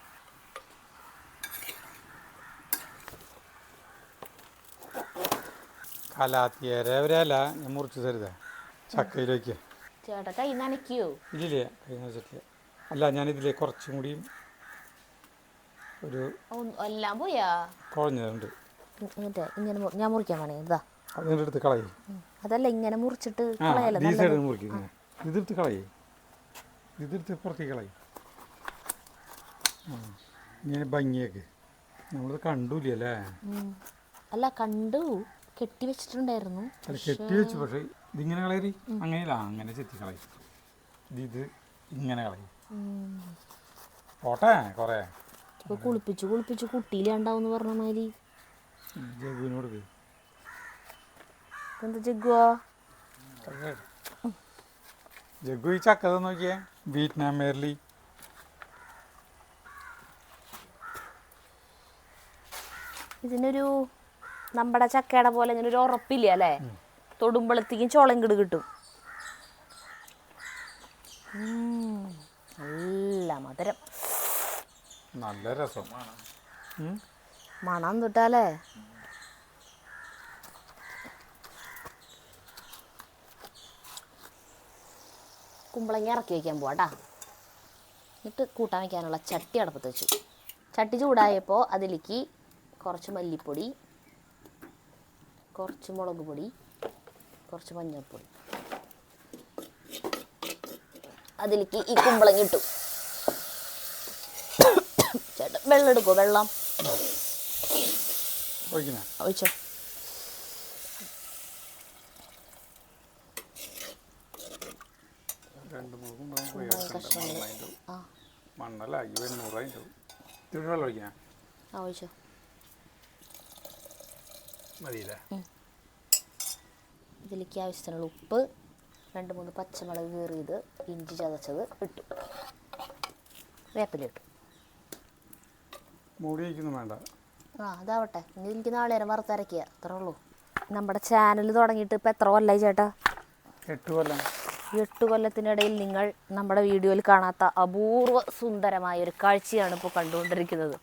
കലാത്തിയേരെ ഒരല ഞാൻ മുറിച്ച് സരിത ചക്കയിലേക്ക്. ചേട്ടാ കൈ നനയ്ക്കോ? ഇല്ലേ കൈ നനച്ചിട്ടില്ല. അല്ല ഞാനിതിലെ കുറച്ചും കൂടിയും ഒരു എല്ലാം പോയാ കുഴഞ്ഞതുണ്ട്. ഇങ്ങനെ ഞാൻ മുറിക്കാൻ വേണേ ഇതാ അതിൻ്റെ അടുത്ത് കളയേ. അതല്ല ഇങ്ങനെ മുറിച്ചിട്ട് ഈ സൈഡ് മുറിക്കും. ഇതെടുത്ത് കളയേ. ഇതെടുത്ത് പുറത്തേക്ക് കളയും. ഇങ്ങനെ ഭംഗിയൊക്കെ നമ്മളത് കണ്ടൂല്ലേ? അല്ല കണ്ടു. കെട്ടി വെച്ചിട്ടുണ്ടായിരുന്നു. അല്ല കെട്ടി വെച്ചു. പക്ഷേ ഇതിങ്ങനെ കളയറി അങ്ങനെയല്ല. അങ്ങനെ ചെത്തി കളയും. ഇത് ഇങ്ങനെ കളയും. പോട്ടെ കുറേ കുളിപ്പിച്ച് കുട്ടിയിലുണ്ടാവും പറഞ്ഞ മാതിരി. ജഗുവിനോട് എന്താ ജഗ്ഗുവോ? ജഗ്ഗു ഈ ചക്ക നോക്കിയേ. വിയറ്റ്നാം മേർലി. ഇതിനൊരു നമ്മുടെ ചക്കയുടെ പോലെ ഇങ്ങനെ ഒരു ഉറപ്പില്ല അല്ലേ? തൊടുമ്പളത്തേക്കും ചോളങ്കിട് കിട്ടും. നല്ല മധുരം, നല്ല രസം, മണം തൊട്ടാലേ. കുമ്പളങ്ങ ഇറക്കി വയ്ക്കാൻ പോവാട്ടാ. എന്നിട്ട് കൂട്ടാൻ വയ്ക്കാനുള്ള ചട്ടി അടുപ്പത്ത് വെച്ചു. ചട്ടി ചൂടായപ്പോൾ അതിലേക്ക് കുറച്ച് മല്ലിപ്പൊടി, കുറച്ച് മുളക് പൊടി, കുറച്ച് മഞ്ഞൾപ്പൊടി, അതിലേക്ക് ഈ കുമ്പളങ്ങ ഇട്ടു. ചേട്ടാ വെള്ളം എടുക്കുമോ? വെള്ളം ഒഴിച്ചോ. ഒഴിച്ചോ. ഇതിലേക്ക് ആവശ്യത്തിനുള്ള ഉപ്പ്, 2-3 പച്ചമുളക് കീറിയത്, ഇഞ്ചി ചതച്ചത് ഇട്ടു, വേപ്പില ഇട്ടു. മൂടി വയ്ക്കുന്നു വേണ്ട. ആ അതാവട്ടെ, ഇനി എനിക്ക് നാളെ നേരം വറുത്തരയ്ക്കുക, അത്രേ ഉള്ളൂ. നമ്മുടെ ചാനൽ തുടങ്ങിയിട്ട് ഇപ്പം എത്ര കൊല്ലമായി ചേട്ടാ? 8 കൊല്ലം. 8 കൊല്ലത്തിനിടയിൽ നിങ്ങൾ നമ്മുടെ വീഡിയോയിൽ കാണാത്ത അപൂർവ സുന്ദരമായ ഒരു കാഴ്ചയാണ് ഇപ്പോൾ കണ്ടുകൊണ്ടിരിക്കുന്നത്.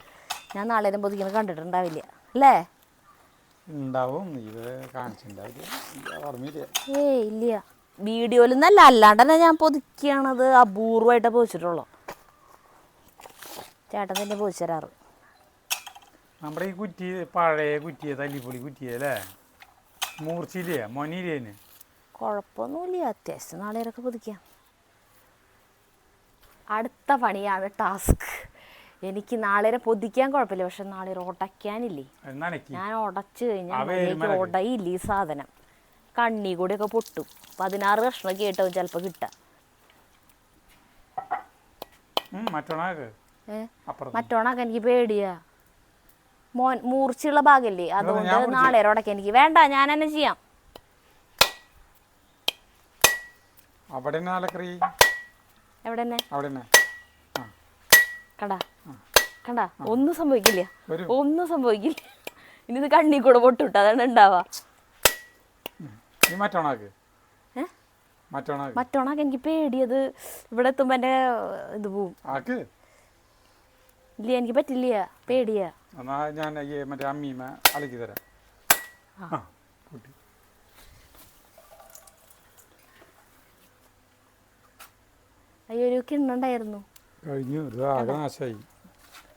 ഞാൻ നാളെ നേരം പൊതിക്കുന്നത് കണ്ടിട്ടുണ്ടാവില്ല അല്ലേ? ഉണ്ടാവും, ഇത് കാണിച്ചിട്ടുണ്ടാവില്ല, ഓർമ്മയില്ല. ഏയ് ഇല്ല, വീഡിയോയിൽ നിന്നല്ല, അല്ലാണ്ട് തന്നെ ഞാൻ പൊതിക്കുകയാണത് അപൂർവമായിട്ടേ പൊതിച്ചിട്ടുള്ളൂ. ചേട്ടൻ തന്നെ പൊതിച്ചു തരാറ്. നമ്മുടെ ഈ കുറ്റി പഴയ കുറ്റിയെ തല്ലിപ്പൊളി കുറ്റിയല്ലേ, മൂർച്ചയില്ലേ മൊനിയിലേന്? കുഴപ്പമൊന്നുമില്ല, അത്യാവശ്യം നാളെയൊക്കെ പൊതിക്കാം. അടുത്ത പണിയാണ് ടാസ്ക്. എനിക്ക് നാളെ പൊതിക്കാൻ കുഴപ്പമില്ല, പക്ഷെ നാളെ ഉടയ്ക്കാനില്ലേ. ഞാൻ ഉടച്ചു കഴിഞ്ഞാൽ ഉടയില്ല ഈ സാധനം, കണ്ണി കൂടെയൊക്കെ പൊട്ടും. 16 കഷ്ണമൊക്കെ ആയിട്ടാവും ചിലപ്പോൾ കിട്ടുക. മറ്റോണാക്കാൻ എനിക്ക് പേടിയാ, മൂർച്ചയുള്ള ഭാഗല്ലേ, അതുകൊണ്ട് നാളെ ഉടയ്ക്കാൻ എനിക്ക് വേണ്ട, ഞാൻ തന്നെ ചെയ്യാം. എവിടെ കണ്ടാ ഒന്നും സംഭവിക്കില്ല, ഒന്നും സംഭവിക്കില്ല. ഇനി ഇത് കണ്ണി കൂടെ പൊട്ടുട്ട, അതാണ് ഉണ്ടാവാ. മറ്റോണാക്ക് എനിക്ക് പേടിയത്, ഇവിടെ എത്തുമ്പോ എന്റെ ഇത് പോവും. ഇല്ല എനിക്ക് പറ്റില്ല, പേടിയാ. അയ്യോ ഒരു കിണ്ണുണ്ടായിരുന്നു,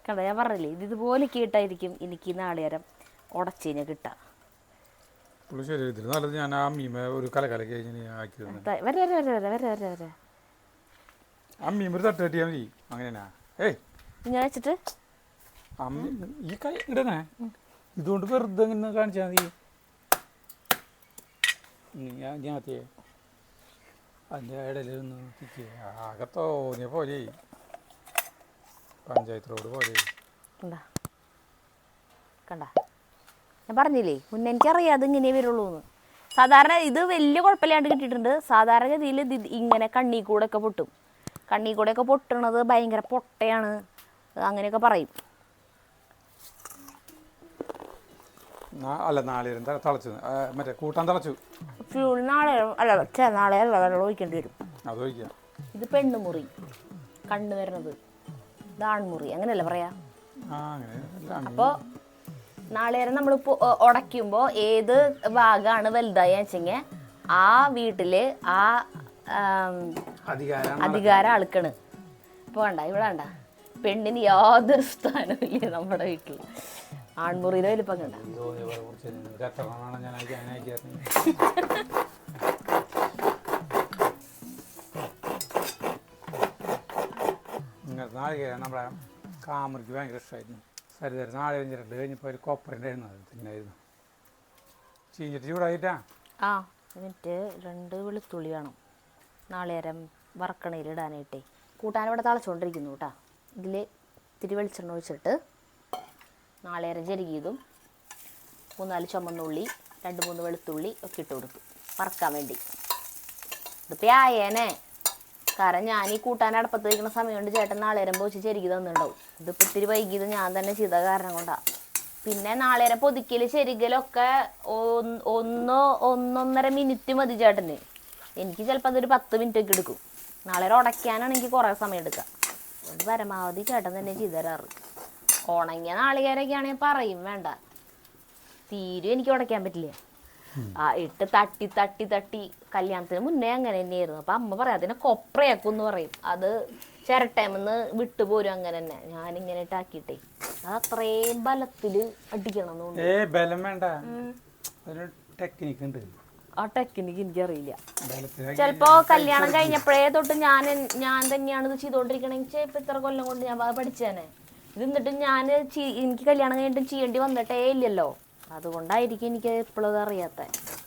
കണ്ട ഞാൻ പറഞ്ഞില്ലേ, ഇതുപോലെ കീട്ടായിരിക്കും എനിക്ക് നാളേരം ഉടച്ചതിന് കിട്ടാ. ഞാൻ വെച്ചിട്ട് ഇതുകൊണ്ട് വെറുതെ കാണിച്ചാൽ മതി. അതിൻ്റെ ഇടയിലൊന്ന് ആകെ തോന്നിയ പോലെ പഞ്ചായത്ത് റോഡ് പോലെ. കണ്ട ഞാൻ പറഞ്ഞില്ലേ മുന്നേ, എനിക്കറിയാം അത് ഇങ്ങനെ വരുള്ളൂ എന്ന്. സാധാരണ ഇത് വലിയ കുഴപ്പമില്ലാണ്ട് കിട്ടിയിട്ടുണ്ട്. സാധാരണ ഗതിയിൽ ഇങ്ങനെ കണ്ണി കൂടെ ഒക്കെ പൊട്ടും. കണ്ണി കൂടെ ഒക്കെ പൊട്ടണത് ഭയങ്കര പൊട്ടയാണ്, അങ്ങനെയൊക്കെ പറയും. അല്ല നാളെ തിളച്ചു, മറ്റേ കൂട്ടാൻ തിളച്ചു. ഫ്യൂൾ നാളെ അല്ല, നാളെ അല്ല, വെള്ളം ഒഴിക്കേണ്ടി വരും. അതൊഴിക്കാം. ഇത് പെണ്ണുമുറി, കണ്ണ് വരുന്നത്. ഇത് ആൺമുറി, അങ്ങനെയല്ല പറയാ. അപ്പോൾ നാളേരം നമ്മൾ ഉടയ്ക്കുമ്പോൾ ഏത് ഭാഗമാണ് വലുതായി വെച്ചെങ്കിൽ ആ വീട്ടില് ആ അധികാരം ആൾക്കാണ്. ഇപ്പോൾ വേണ്ട, ഇവിടെ വേണ്ട, പെണ്ണിന് യാതൊരു സ്ഥാനവും ഇല്ല നമ്മുടെ വീട്ടിൽ. ആൺമുറിയുടെ വലിപ്പം കണ്ട. നാളികേരം നമ്മുടെ കാമറിക്ക് ഭയങ്കര ഇഷ്ടമായിരുന്നു. സരിതരം നാളെ കഴിഞ്ഞിട്ട് കഴിഞ്ഞപ്പോൾ ഒരു കൊപ്പറിൻ്റെ ആയിരുന്നു, അത് തിന്നായിരുന്നു. ചീഞ്ഞിട്ട് ചൂടായിട്ടാ. എന്നിട്ട് 2 വെളുത്തുള്ളി വേണം നാളേരം വറക്കണയിൽ ഇടാനായിട്ടേ. കൂട്ടാൻ ഇവിടെ തിളച്ചുകൊണ്ടിരിക്കുന്നു കേട്ടോ. ഇതിൽ ഇത്തിരി വെളിച്ചെണ്ണ ഒഴിച്ചിട്ട് നാളേരം ചെരുകിയതും 3-4 ചുമന്നുള്ളി 2-3 വെളുത്തുള്ളി ഒക്കെ ഇട്ട് കൊടുത്തു വറക്കാൻ വേണ്ടി. ഇതിപ്പോൾ ആയേനെ, കാരണം ഞാൻ ഈ കൂട്ടാൻ അടുപ്പത്ത് വയ്ക്കുന്ന സമയം കൊണ്ട് ചേട്ടൻ നാളേരം പോച്ച് ചെരുകി തന്നിട്ടുണ്ടാവും. ഇതിപ്പോൾ ഇത്തിരി വൈകിയത് ഞാൻ തന്നെ ചെയ്ത കാരണം കൊണ്ടാണ്. പിന്നെ നാളേരം പൊതിക്കൽ ചെരുകലൊക്കെ 1-1.5 മിനിറ്റ് മതി ചേട്ടന്. എനിക്ക് ചിലപ്പോൾ അതൊരു 10 മിനിറ്റ് ഒക്കെ എടുക്കും. നാളേരം ഉടയ്ക്കാനാണ് എനിക്ക് കുറേ സമയം എടുക്കുക. അതുകൊണ്ട് പരമാവധി ചേട്ടൻ തന്നെ ചെയ്തു തരാറ്. ഉണങ്ങിയ നാളികേരൊക്കെ ആണെങ്കിൽ പറയും വേണ്ട, തീരും എനിക്ക് ഉടയ്ക്കാൻ പറ്റില്ല. ഇട്ട് തട്ടി തട്ടി തട്ടി കല്യാണത്തിന് മുന്നേ അങ്ങനെ തന്നെയായിരുന്നു. അപ്പം അമ്മ പറയാം അതിനെ കൊപ്രയാക്കും എന്ന് പറയും. അത് ചിരട്ടേമെന്ന് വിട്ടുപോരും അങ്ങനെ തന്നെ. ഞാനിങ്ങനെ ഇട്ടാക്കിയിട്ടേ അത് അത്രയും ബലത്തിൽ അടിക്കണം എന്നുണ്ട്. ബലം വേണ്ട, ടെക്നിക്ക് ഉണ്ട്. ആ ടെക്നിക്ക് എനിക്കറിയില്ല. ചിലപ്പോ കല്യാണം കഴിഞ്ഞപ്പോഴേ തൊട്ട് ഞാൻ തന്നെയാണ് ഇത് ചെയ്തോണ്ടിരിക്കണെങ്കിൽ ഇപ്പൊ ഇത്ര കൊല്ലം കൊണ്ട് ഞാൻ പഠിച്ചേനെ. ഇത് എന്നിട്ട് എനിക്ക് കല്യാണം കഴിഞ്ഞിട്ട് ചെയ്യേണ്ടി വന്നിട്ടേ ഇല്ലല്ലോ. അതുകൊണ്ടായിരിക്കും എനിക്ക് എപ്പോഴും അറിയാത്ത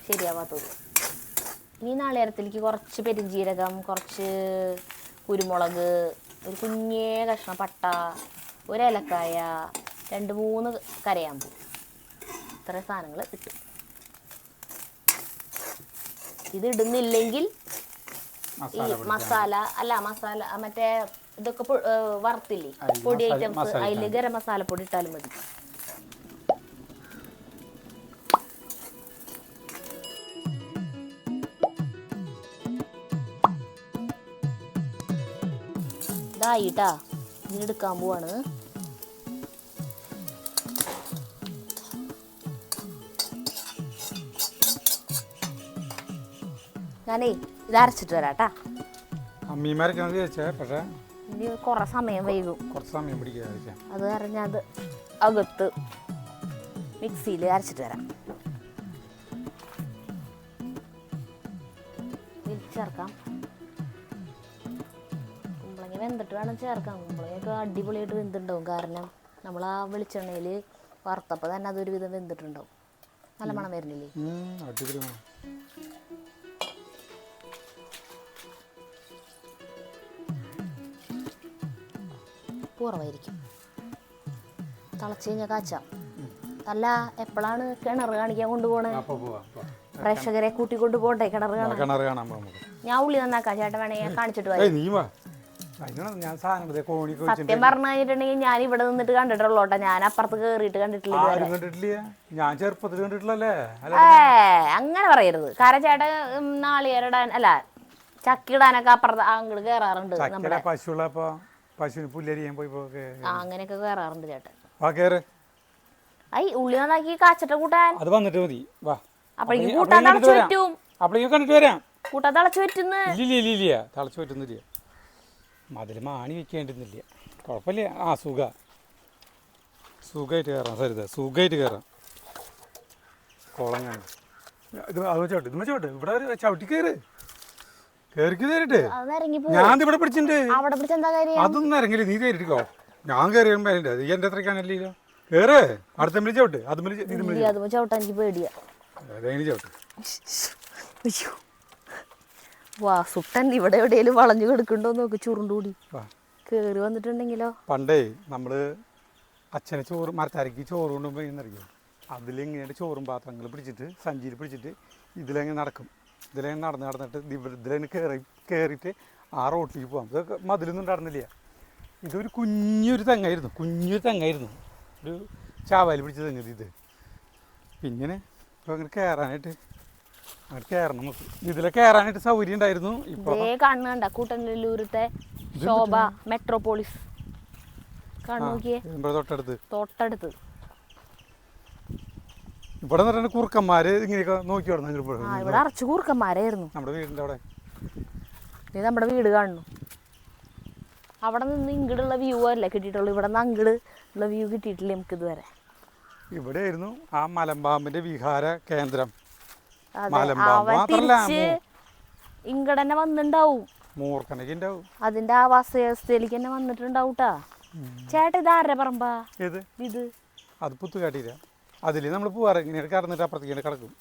ശരിയാവാത്തത്. ഇനി നാളേരത്തിലേക്ക് കുറച്ച് പെരുംജീരകം, കുറച്ച് കുരുമുളക്, ഒരു കുഞ്ഞേ കഷ്ണം പട്ട, 1 ഏലക്കായ, 2-3 കരയാമ്പൂ, ഇത്ര സാധനങ്ങൾ ഇട്ടു. ഇത് ഇടുന്നില്ലെങ്കിൽ ഈ മസാല മറ്റേ ഇതൊക്കെ വറുത്തില്ലേ പൊടി ഐറ്റംസ്, അതിൽ ഗരം മസാലപ്പൊടി ഇട്ടാലും മതി. ഇതായിട്ടാ ഇതിനെടുക്കാൻ പോവാണ്. ഞാനേ ഇത് അരച്ചിട്ട് വരാട്ടാ. അമ്മീമാരൊക്കെയാണ് ചോദിച്ചേ, പക്ഷേ ഇനി കുറെ സമയം വൈകും, കുറച്ച് സമയം പിടിക്കുക. അത് കാരണം ഞാൻ അത് അകത്ത് മിക്സിയിൽ അരച്ചിട്ട് വരാം. ചേർക്കാം. കുമ്പളങ്ങ വെന്തിട്ട് വേണം ചേർക്കാം. കുമ്പളങ്ങയൊക്കെ അടിപൊളിയായിട്ട് വെന്തിട്ടുണ്ടാവും, കാരണം നമ്മൾ ആ വെളിച്ചെണ്ണയിൽ വറുത്തപ്പോൾ തന്നെ അതൊരു വിധം വെന്തിട്ടുണ്ടാവും. നല്ല മണം വരുന്നില്ലേ? അടിപൊളിയാണ്. കുറവായിരിക്കും. തിളച്ച് കഴിഞ്ഞാൽ കാച്ചാം. അല്ല, എപ്പോഴാണ് കിണർ കാണിക്കാൻ കൊണ്ടുപോകണേ? പ്രേക്ഷകരെ കൂട്ടിക്കൊണ്ട് പോകണ്ടേ കിണർ കാണാൻ? ഞാൻ ഉള്ളി നന്നാക്കാം, ചേട്ടൻ വേണമെങ്കിൽ കാണിച്ചിട്ട് വരാം. സത്യം പറഞ്ഞു കഴിഞ്ഞിട്ടുണ്ടെങ്കിൽ ഞാൻ ഇവിടെ നിന്നിട്ട് കണ്ടിട്ടുള്ളൂട്ടോ, ഞാൻ അപ്പുറത്ത് കേറിയിട്ട് കണ്ടിട്ടില്ല. അങ്ങനെ പറയരുത്, കാരണം ചേട്ടൻ നാളികേരിടാൻ അല്ല ചക്കിടാനൊക്കെ അപ്പുറത്ത് അങ്ങോട്ട് കേറാറുണ്ട്. അങ്ങനെയൊക്കെ കേറാറുണ്ട് ചേട്ടൻ. ഐ ഉള്ളി നന്നാക്കി കാച്ചട്ട കൂട്ടാൻ അത് വന്നിട്ട് മതി. അപ്പോഴേക്കും കൂട്ടാൻ തിളച്ചു പറ്റും. കണ്ടിട്ട് വരാം. കൂട്ടാൻ തിളച്ചു പറ്റുന്ന തിളച്ചു പറ്റുന്നില്ല. മതിൽ മാണി വെക്കേണ്ടുന്നില്ല, കുഴപ്പമില്ല. സുഖമായിട്ട് കയറാം. സരിത സുഖമായിട്ട് കയറാം. കുളങ്ങാണ് ഇത്. അത് ചോട്ട് ഇത് ചോട്ട് ഇവിടെ ഒരു ചവിട്ടി കയറ്. കയറിക്ക് കയറിട്ട് ഞാൻ ഇവിടെ പിടിച്ചിട്ടുണ്ട്. അതൊന്നും ഇറങ്ങില്ല, നീ കയറിട്ടോ. ഞാൻ കയറിയുമ്പോ നീ എന്റെ അത്രക്കാണല്ലോ. കേറ്. അടുത്ത മിനിറ്റ് ചവിട്ട്. ചവിട്ടാൻ എനിക്ക് പേടിയാ. ചവിട്ട്. വാസുട്ടൻ ഇവിടെ എവിടെയെങ്കിലും വളഞ്ഞു കിടക്കണ്ടോ നോക്ക്, ചുരുണ്ടുകൂടി കേറി വന്നിട്ടുണ്ടെങ്കിലോ. പണ്ടേ നമ്മള് അച്ഛനെ ചോറ് മരത്തരക്ക് ചോറ് കൊണ്ടുപോയി എന്നറിയോ, അതിലിങ്ങനെ ചോറും പാത്രങ്ങൾ പിടിച്ചിട്ട് സഞ്ചിയിൽ പിടിച്ചിട്ട് ഇതിലെങ്ങനെ നടക്കും. ഇതിലെങ്ങനെ നടന്നിട്ട് ഇതിലെങ്ങനെ കയറിയിട്ട് ആ റോട്ടിലേക്ക് പോകാം. ഇതൊക്കെ മതിലൊന്നും ഉണ്ടായിരുന്നില്ല. ഇതൊരു കുഞ്ഞൊരു തെങ്ങായിരുന്നു, ഒരു ചാവാല് പിടിച്ച തെങ്ങ് ഇത്. പിന്നെ ഇപ്പോൾ അങ്ങനെ കയറാനായിട്ട് അങ്ങനെ കയറണം. നമുക്ക് ഇതിലെ കയറാനായിട്ട് സൗകര്യം ഉണ്ടായിരുന്നു. ഇപ്പോൾ കാണുന്നുണ്ട കൂട്ടനല്ലൂരത്തെ ശോഭ മെട്രോപോളിസ് തൊട്ടടുത്ത് ഇവിടെ നിന്ന് കുറുക്കന്മാര് ഇങ്ങനെയൊക്കെ നോക്കി ഇവിടെ അറച്ചു കുറുക്കന്മാരായിരുന്നു. നമ്മുടെ വീടിൻ്റെ അവിടെ നമ്മുടെ വീട് കാണുന്നു. അവിടെ നിന്ന് ഇങ്ങോട്ടുള്ള വ്യൂ അല്ലേ കിട്ടിയിട്ടുള്ളൂ, ഇവിടെ നിന്ന് അങ്ങോട്ട് ഉള്ള വ്യൂ കിട്ടിയിട്ടില്ല നമുക്ക് ഇതുവരെ. ഇവിടെ ആയിരുന്നു ആ മലമ്പാമ്പിന്റെ വിഹാര കേന്ദ്രം. ഇങ്ങടന്നെ വന്നിണ്ടാവും, മൂർക്കനൊക്കെ ഉണ്ടാവും. അതിന്റെ ആവാസ വ്യവസ്ഥയിലേക്ക് തന്നെ വന്നിട്ടുണ്ടാവൂട്ടാ. ചേട്ടാ ഇത് ആരുടെ പറമ്പാ? ഇത് അത് പുത്തുകാട്ടിയില്ല. അതില് നമ്മൾ പോവാറ് ഇങ്ങനെ കടന്നിട്ട് അപ്പുറത്തേക്ക് കിടക്കും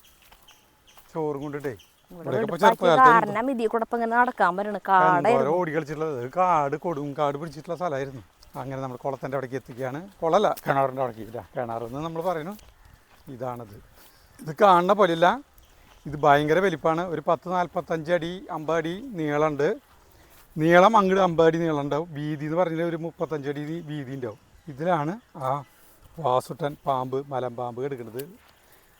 ചോറും കൊണ്ടിട്ടേ. കാരണം ഇതിൽ കൂടെ ഇങ്ങനെ നടക്കാൻ പറ്റണ ഓടി കളിച്ചിട്ടുള്ളത് കാട് കൊടുങ്കാട് പിടിച്ചിട്ടുള്ള സ്ഥലമായിരുന്നു. അങ്ങനെ നമ്മൾ കുളത്തിൻ്റെ അവിടേക്ക് എത്തിക്കുകയാണ്. കുളമല്ല, കിണറിൻ്റെ അവിടേക്ക്. ഇല്ല, കിണറെന്ന് നമ്മൾ പറയുന്നു. ഇതാണത്. ഇത് കാണുന്ന പോലെയല്ല, ഇത് ഭയങ്കര വലിപ്പമാണ്. ഒരു 10-45 അടി 50 അടി നീളമുണ്ട്. നീളം അങ്ങോട്ട് 50 അടി നീളം ഉണ്ടാവും. വീതി എന്ന് പറഞ്ഞാൽ ഒരു 35 അടി വീതി ഉണ്ടാവും. ഇതിലാണ് ആ വാസുട്ടൻ പാമ്പ്, മലമ്പാമ്പ് എടുക്കുന്നത്.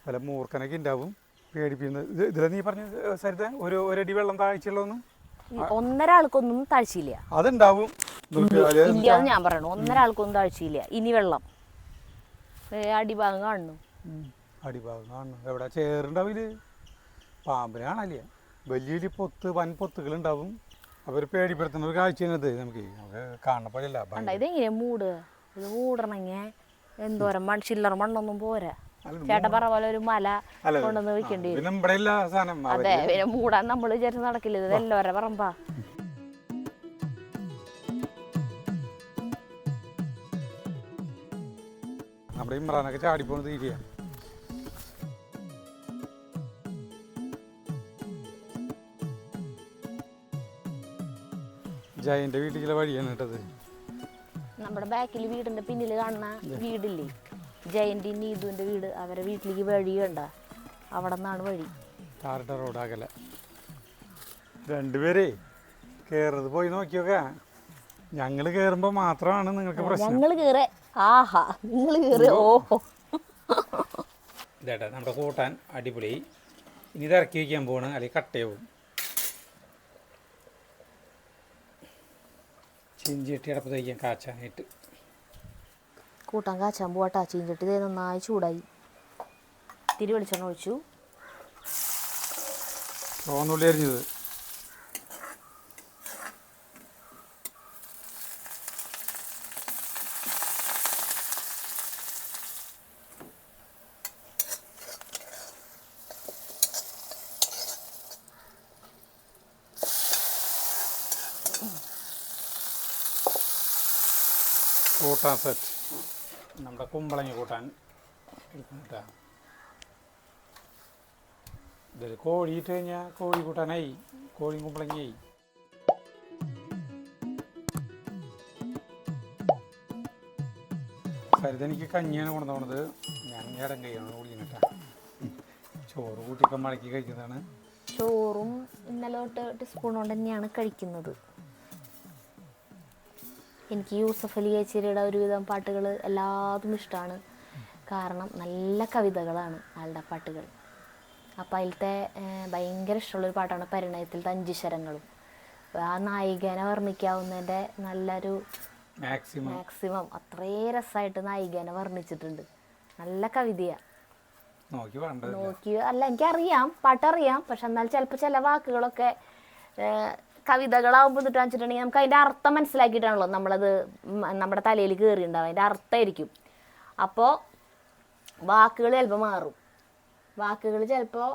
വല്ല മൂർക്കനൊക്കെ ഉണ്ടാവും, പേടിപ്പിക്കുന്നത്. ഇതിൽ നീ പറഞ്ഞ സരിത ഒരടി വെള്ളം താഴ്ചയുള്ളതൊന്നും 1.5 ആൾക്കൊന്നും താഴ്ചയില്ല. അതുണ്ടാവും. ഞാൻ പറയണു 1.5 ആൾക്കൊന്നും താഴ്ചയില്ല. ഇനി വെള്ളം അടിഭാഗം കാണുന്നു. അടിഭാഗം കാണുന്നു. എവിടെ ചേറുണ്ടാവില്ല. പാമ്പിനെ കാണാനില്ല. വലിയ വൻ പൊത്തുകൾ ഉണ്ടാവും. അവർ പേടിപ്പെടുത്തുന്ന ഒരു കാഴ്ചയാണത്. നമുക്ക് കാണപ്പോഴല്ല. ഇതെങ്ങനെയാ മൂടുക? ഇത് മൂടണമെങ്കിൽ എന്തോരം ചില്ലറ മണ്ണൊന്നും പോരാ. ചേട്ടൻ പറ പോലെ ഒരു മല കൊണ്ടുവന്ന് വെക്കേണ്ടി വരും. അതെ, പിന്നെ മൂടാൻ നമ്മൾ വിചാരിച്ച് നടക്കില്ല. ഇത് എല്ലാവരുടെ പറമ്പാ. നമ്മുടെ ഇമ്രാനൊക്കെ ചാടിപ്പോണത് തീരുക. ജയന്റെ വീട്ടിലെ വഴിയാണ് കേട്ടത്. നമ്മുടെ ബാക്കിൽ വീടിന്റെ പിന്നിൽ കാണുന്ന വീടില്ലേ, ജയന്റി നീതുവിന്റെ വീട്, അവരെ വീട്ടിലേക്ക് വഴി കണ്ട അവിടെ നിന്നാണ് വഴി. ടാറിട്ട റോഡാകല. രണ്ടുപേരേ കേറത് പോയി നോക്കിയൊക്കെ ഞങ്ങൾ കയറുമ്പോൾ മാത്രമാണ് നിങ്ങൾക്ക് പ്രശ്നം. ഞങ്ങൾ കയറേ ആഹാ നിങ്ങൾ കയറി ഓഹോ. ഇതേട്ടാ നമ്മുടെ കൂട്ടാൻ അടിപൊളി. ഇനി ഇത് ഇറക്കി വയ്ക്കാൻ പോവാണ്, അല്ലെങ്കിൽ കട്ടയാവും. ചീഞ്ചട്ടി അടപ്പത്ത് വയ്ക്കാൻ കാച്ചാനായിട്ട്. കൂട്ടാൻ കാച്ചാൻ പോവാട്ടാ. ചീഞ്ചട്ടി ഇതേ നന്നായി ചൂടായി. തിരി വെളിച്ചെണ്ണ ഒഴിച്ചു. ചുവന്നുള്ളി അരിഞ്ഞത്, കൂട്ടാൻ സെറ്റ്. നമ്മുടെ കുമ്പളങ്ങ കൂട്ടാൻ എടുക്കുന്നുട്ടാ. ഇതിൽ കോഴി ഇട്ട് കഴിഞ്ഞാൽ കോഴി കൂട്ടാനായി, കോഴിയും കുമ്പളങ്ങയായി. സരിതെനിക്ക് കഞ്ഞിയാണ് കൊണ്ടുപോകുന്നത്. ഞാൻ ഇടം കൈയാണ് കുടിക്കുന്നിട്ടാ. ചോറ് കൂട്ടിയൊക്കെ മടക്കി കഴിക്കുന്നതാണ്. ചോറും ഇന്നലെ തൊട്ട് ടീസ്പൂൺ കൊണ്ട് തന്നെയാണ് കഴിക്കുന്നത്. എനിക്ക് യൂസഫ് അലി ചേച്ചിയുടെ ഒരുവിധം പാട്ടുകൾ എല്ലാതും ഇഷ്ടമാണ്. കാരണം നല്ല കവിതകളാണ് ആളുടെ പാട്ടുകൾ. അപ്പം അതിലത്തെ ഭയങ്കര ഇഷ്ടമുള്ളൊരു പാട്ടാണ് പരിണയത്തിലത്തെ 5 ശരങ്ങളും. ആ നായികനെ വർണ്ണിക്കാവുന്നതിൻ്റെ നല്ലൊരു മാക്സിമം അത്രേ രസമായിട്ട് നായികനെ വർണ്ണിച്ചിട്ടുണ്ട്. നല്ല കവിതയാണ്. നോക്കി അല്ല എനിക്കറിയാം, പാട്ടറിയാം. പക്ഷെ എന്നാൽ ചിലപ്പോൾ ചില വാക്കുകളൊക്കെ കവിതകളാവുമ്പോൾ എന്നിട്ട് വെച്ചിട്ടുണ്ടെങ്കിൽ നമുക്ക് അതിൻ്റെ അർത്ഥം മനസ്സിലാക്കിയിട്ടാണല്ലോ നമ്മളത് നമ്മുടെ തലയിൽ കയറിയിട്ടുണ്ടാവും. അതിൻ്റെ അർത്ഥമായിരിക്കും. അപ്പോൾ വാക്കുകൾ ചിലപ്പോൾ മാറും. വാക്കുകൾ ചിലപ്പോൾ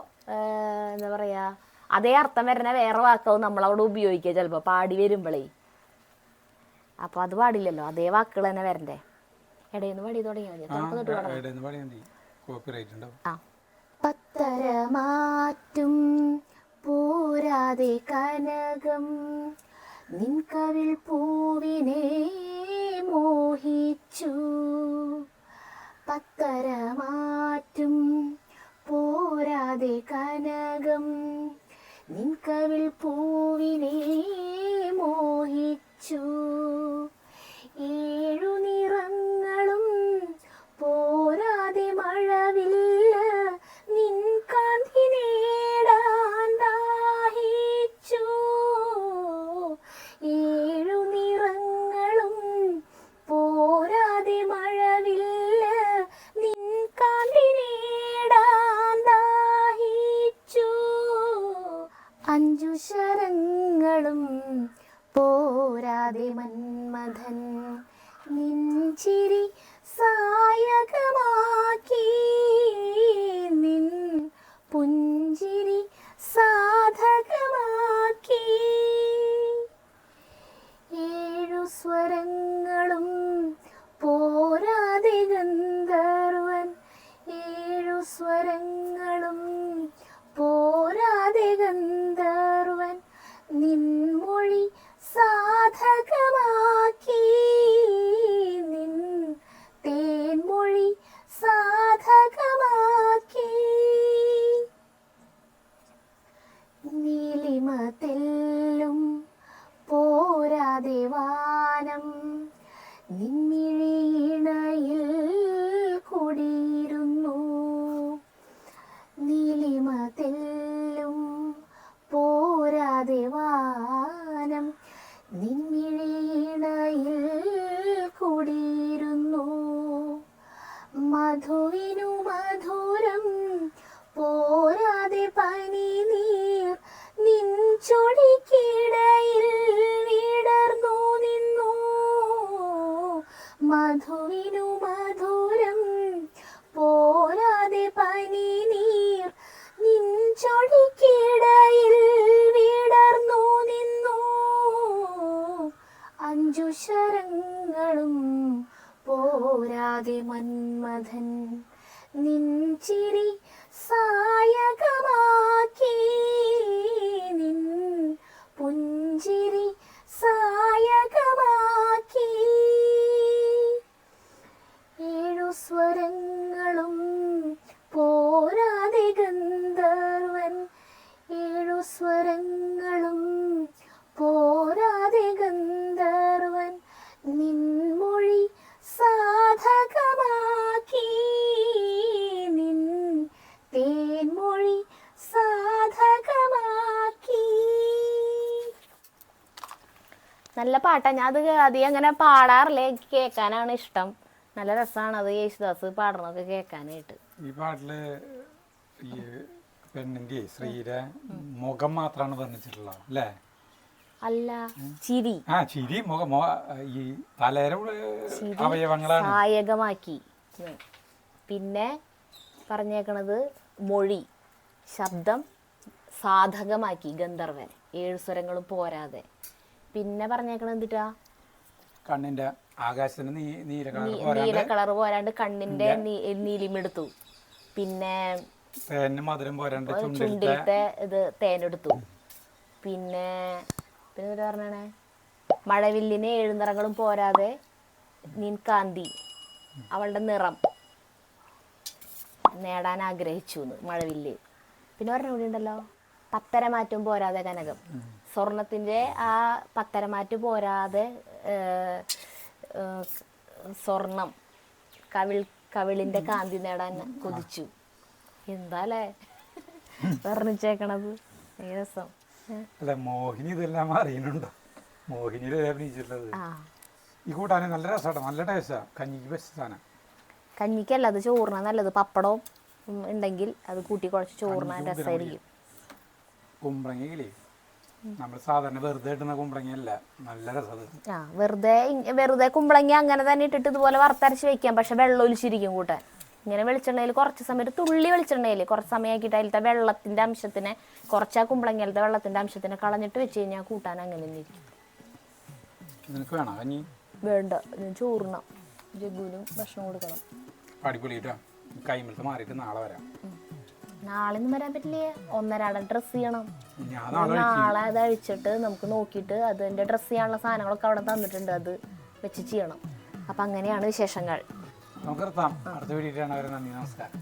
എന്താ പറയുക, അതേ അർത്ഥം വരുന്ന വേറെ വാക്കാവും നമ്മളവിടെ ഉപയോഗിക്കുക ചിലപ്പോൾ പാടി വരുമ്പോഴേ. അപ്പോൾ അത് പാടില്ലല്ലോ, അതേ വാക്കുകൾ തന്നെ വരണ്ടേ. ഇടയിൽ പാടി തുടങ്ങിയാൽ ആ പത്തരമാറ്റും പോരാതെ കനകം നിൻകവിൽ പൂവിനെ മോഹിച്ചു. പത്തരമാറ്റും പോരാതെ കനകം നിൻകവിൽ പൂവിനെ മോഹിച്ചു. 7 നിറങ്ങളും പോരാതെ മഴവില്ല നിൻ കാന്തി നേടാൻ ദാഹിച്ചു. 7 നിറങ്ങളും പോരാതെ മഴവില്ല നിൻ കാന്തി നേടാൻ ദാഹിച്ചു. 5 ശരങ്ങളും പോരാതെ മന്മഥൻ നിൻ ചിരി സായകമാക്കി. നിൻ പുഞ്ചിരി സാധകമാക്കി. 7 സ്വരങ്ങളും പോരാതെ ഗന്ധർവൻ. 7 സ്വരങ്ങളും പോരാതെ ഗന്ധർവൻ നിൻമൊഴി സാധകമാക്കി. നിൻ തേൻമൊഴി സാധകമാക്കി. നീലിമ തെല്ലും പോരാതെ വാനം നിൻമിഴിയിണയിൽ കുടിയിരുന്നു. നീലിമ തെല്ലും പോരാതെ വാനം നിൻമിഴിയിണയിൽ കുടിയിരുന്നു. മധുവിനു മധുരം പോരാതെ പനി നീർ നിൻ ചൊടിക്കിടയിൽ വിടർന്നു നിന്നു. മധുവിനു മധുരം പോരാതെ പനി നീർ നിൻ ചൊടിക്കിടയിൽ വിടർന്നു നിന്നു. 5 ശരങ്ങളും പോരാതെ മന്മഥൻ നിൻ ചിരി സായകമാക്കി. നിൻ പുഞ്ചിരി സായകമാക്കി. 7 സ്വരങ്ങളും പോരാതെ ഗന്ധർവൻ. 7 സ്വരങ്ങളും പോരാതെ ഗന്ധർവൻ നല്ല പാട്ടാ. ഞാൻ അത് അധികം അങ്ങനെ പാടാറില്ല, എനിക്ക് കേൾക്കാനാണ് ഇഷ്ടം. നല്ല രസമാണ് അത് യേശുദാസ് പാടണതൊക്കെ കേൾക്കാനായിട്ട്. ഈ പാട്ടില് ഈ പെണ്ണിന്റെ സ്ത്രീയുടെ മുഖം മാത്രമാണ് വർണ്ണിച്ചിട്ടുള്ളത് അല്ലേ? അല്ല, ചിരി ചിരി മുഖം ഈ തലേര അവയവങ്ങളാണ് സായകമാക്കി. പിന്നെ പറഞ്ഞേക്കണത് മൊഴി, ശബ്ദം സാധകമാക്കി ഗന്ധർവൻ, 7 സ്വരങ്ങളും പോരാതെ. പിന്നെ പറഞ്ഞേക്കണത് എന്തിട്ടാ, കണ്ണിന്റെ ആകാശത്തിന് നീല കളർ പോരാണ്ട് കണ്ണിന്റെ നീലിമെടുത്തു. പിന്നെ മധുരം പോരാണ്ട് ചുണ്ടിലത്തെ ഇത് തേനെടുത്തു. പിന്നെ പിന്നെ എന്താ പറഞ്ഞേ, മഴവില്ലിന് 7 നിറങ്ങളും പോരാതെ നീൻ കാന്തി, അവളുടെ നിറം നേടാൻ ആഗ്രഹിച്ചു മഴവില്ല്. പിന്നെ പറഞ്ഞ കൂടി ഉണ്ടല്ലോ, പത്തരമാറ്റം പോരാതെ കനകം, സ്വർണത്തിന്റെ ആ പത്തരമാറ്റ് പോരാതെ സ്വർണം കവിളിന്റെ കാന്തി നേടാൻ കൊതിച്ചു. എന്താല്ലേ വർണ്ണിച്ചേക്കണത്, രസം. അല്ല, മോഹിനി ഇതെല്ലാം അറിയുന്നുണ്ടോ? മോഹിനിയിലെ അഭിനയിച്ചിട്ടുള്ളത്. ഈ കൂട്ടാനും നല്ല രസമാണ്, നല്ല ടേസ്റ്റാ. കഞ്ഞിക്ക് ബെസ്റ്റ് സാധനം. കഞ്ഞിക്കല്ല, അത് ചോറിനാ നല്ലത്. പപ്പടവും ഉണ്ടെങ്കിൽ അത് കൂട്ടി കുഴച്ച് ചോറിനാൻ രസമായിരിക്കും. കുമ്പളങ്ങയില്ലേ, നമ്മൾ സാധാരണ വെറുതെ ഇട്ടുന്ന കുമ്പളങ്ങയല്ല, നല്ല രസം. വെറുതെ കുമ്പളങ്ങ അങ്ങനെ തന്നെ ഇട്ടിട്ട് ഇതുപോലെ വറുത്തരച്ച് വെക്കാം. പക്ഷെ വെള്ളം ഒലിച്ചിരിക്കും കൂട്ടാൻ. ഇങ്ങനെ വെളിച്ചെണ്ണയിൽ കുറച്ച് സമയം, തുള്ളി വെളിച്ചെണ്ണയിൽ കുറച്ച് സമയമാക്കിയിട്ട് അതിലത്തെ വെള്ളത്തിന്റെ അംശത്തിനെ, കുറച്ച് ആ കുമ്പളങ്ങയിലത്തെ വെള്ളത്തിന്റെ അംശത്തിനെ കളഞ്ഞിട്ട് വെച്ച് കഴിഞ്ഞാൽ കൂട്ടാൻ അങ്ങനെ തന്നെ ഇരിക്കും. വേണ്ട, ചോറിനാ ജഗ്ഗുവിനും ഭക്ഷണം കൊടുക്കണം. അടിപൊളിട്ടാ. കൈമലത്ത് മാറിയിട്ട് നാളെ വരാം. നാളെ ഒന്നും വരാൻ പറ്റില്ലേ, ഒന്നരാടം ഡ്രസ്സ് ചെയ്യണം. നാളെ അത് അഴിച്ചിട്ട് നമുക്ക് നോക്കിയിട്ട് അതിന്റെ ഡ്രസ്സ് ചെയ്യാനുള്ള സാധനങ്ങളൊക്കെ അവിടെ തന്നിട്ടുണ്ട്, അത് വെച്ച് ചെയ്യണം. അപ്പൊ അങ്ങനെയാണ് വിശേഷങ്ങൾ. നമുക്ക് നിർത്താം. അടുത്ത വീഡിയോ. നന്ദി, നമസ്കാരം.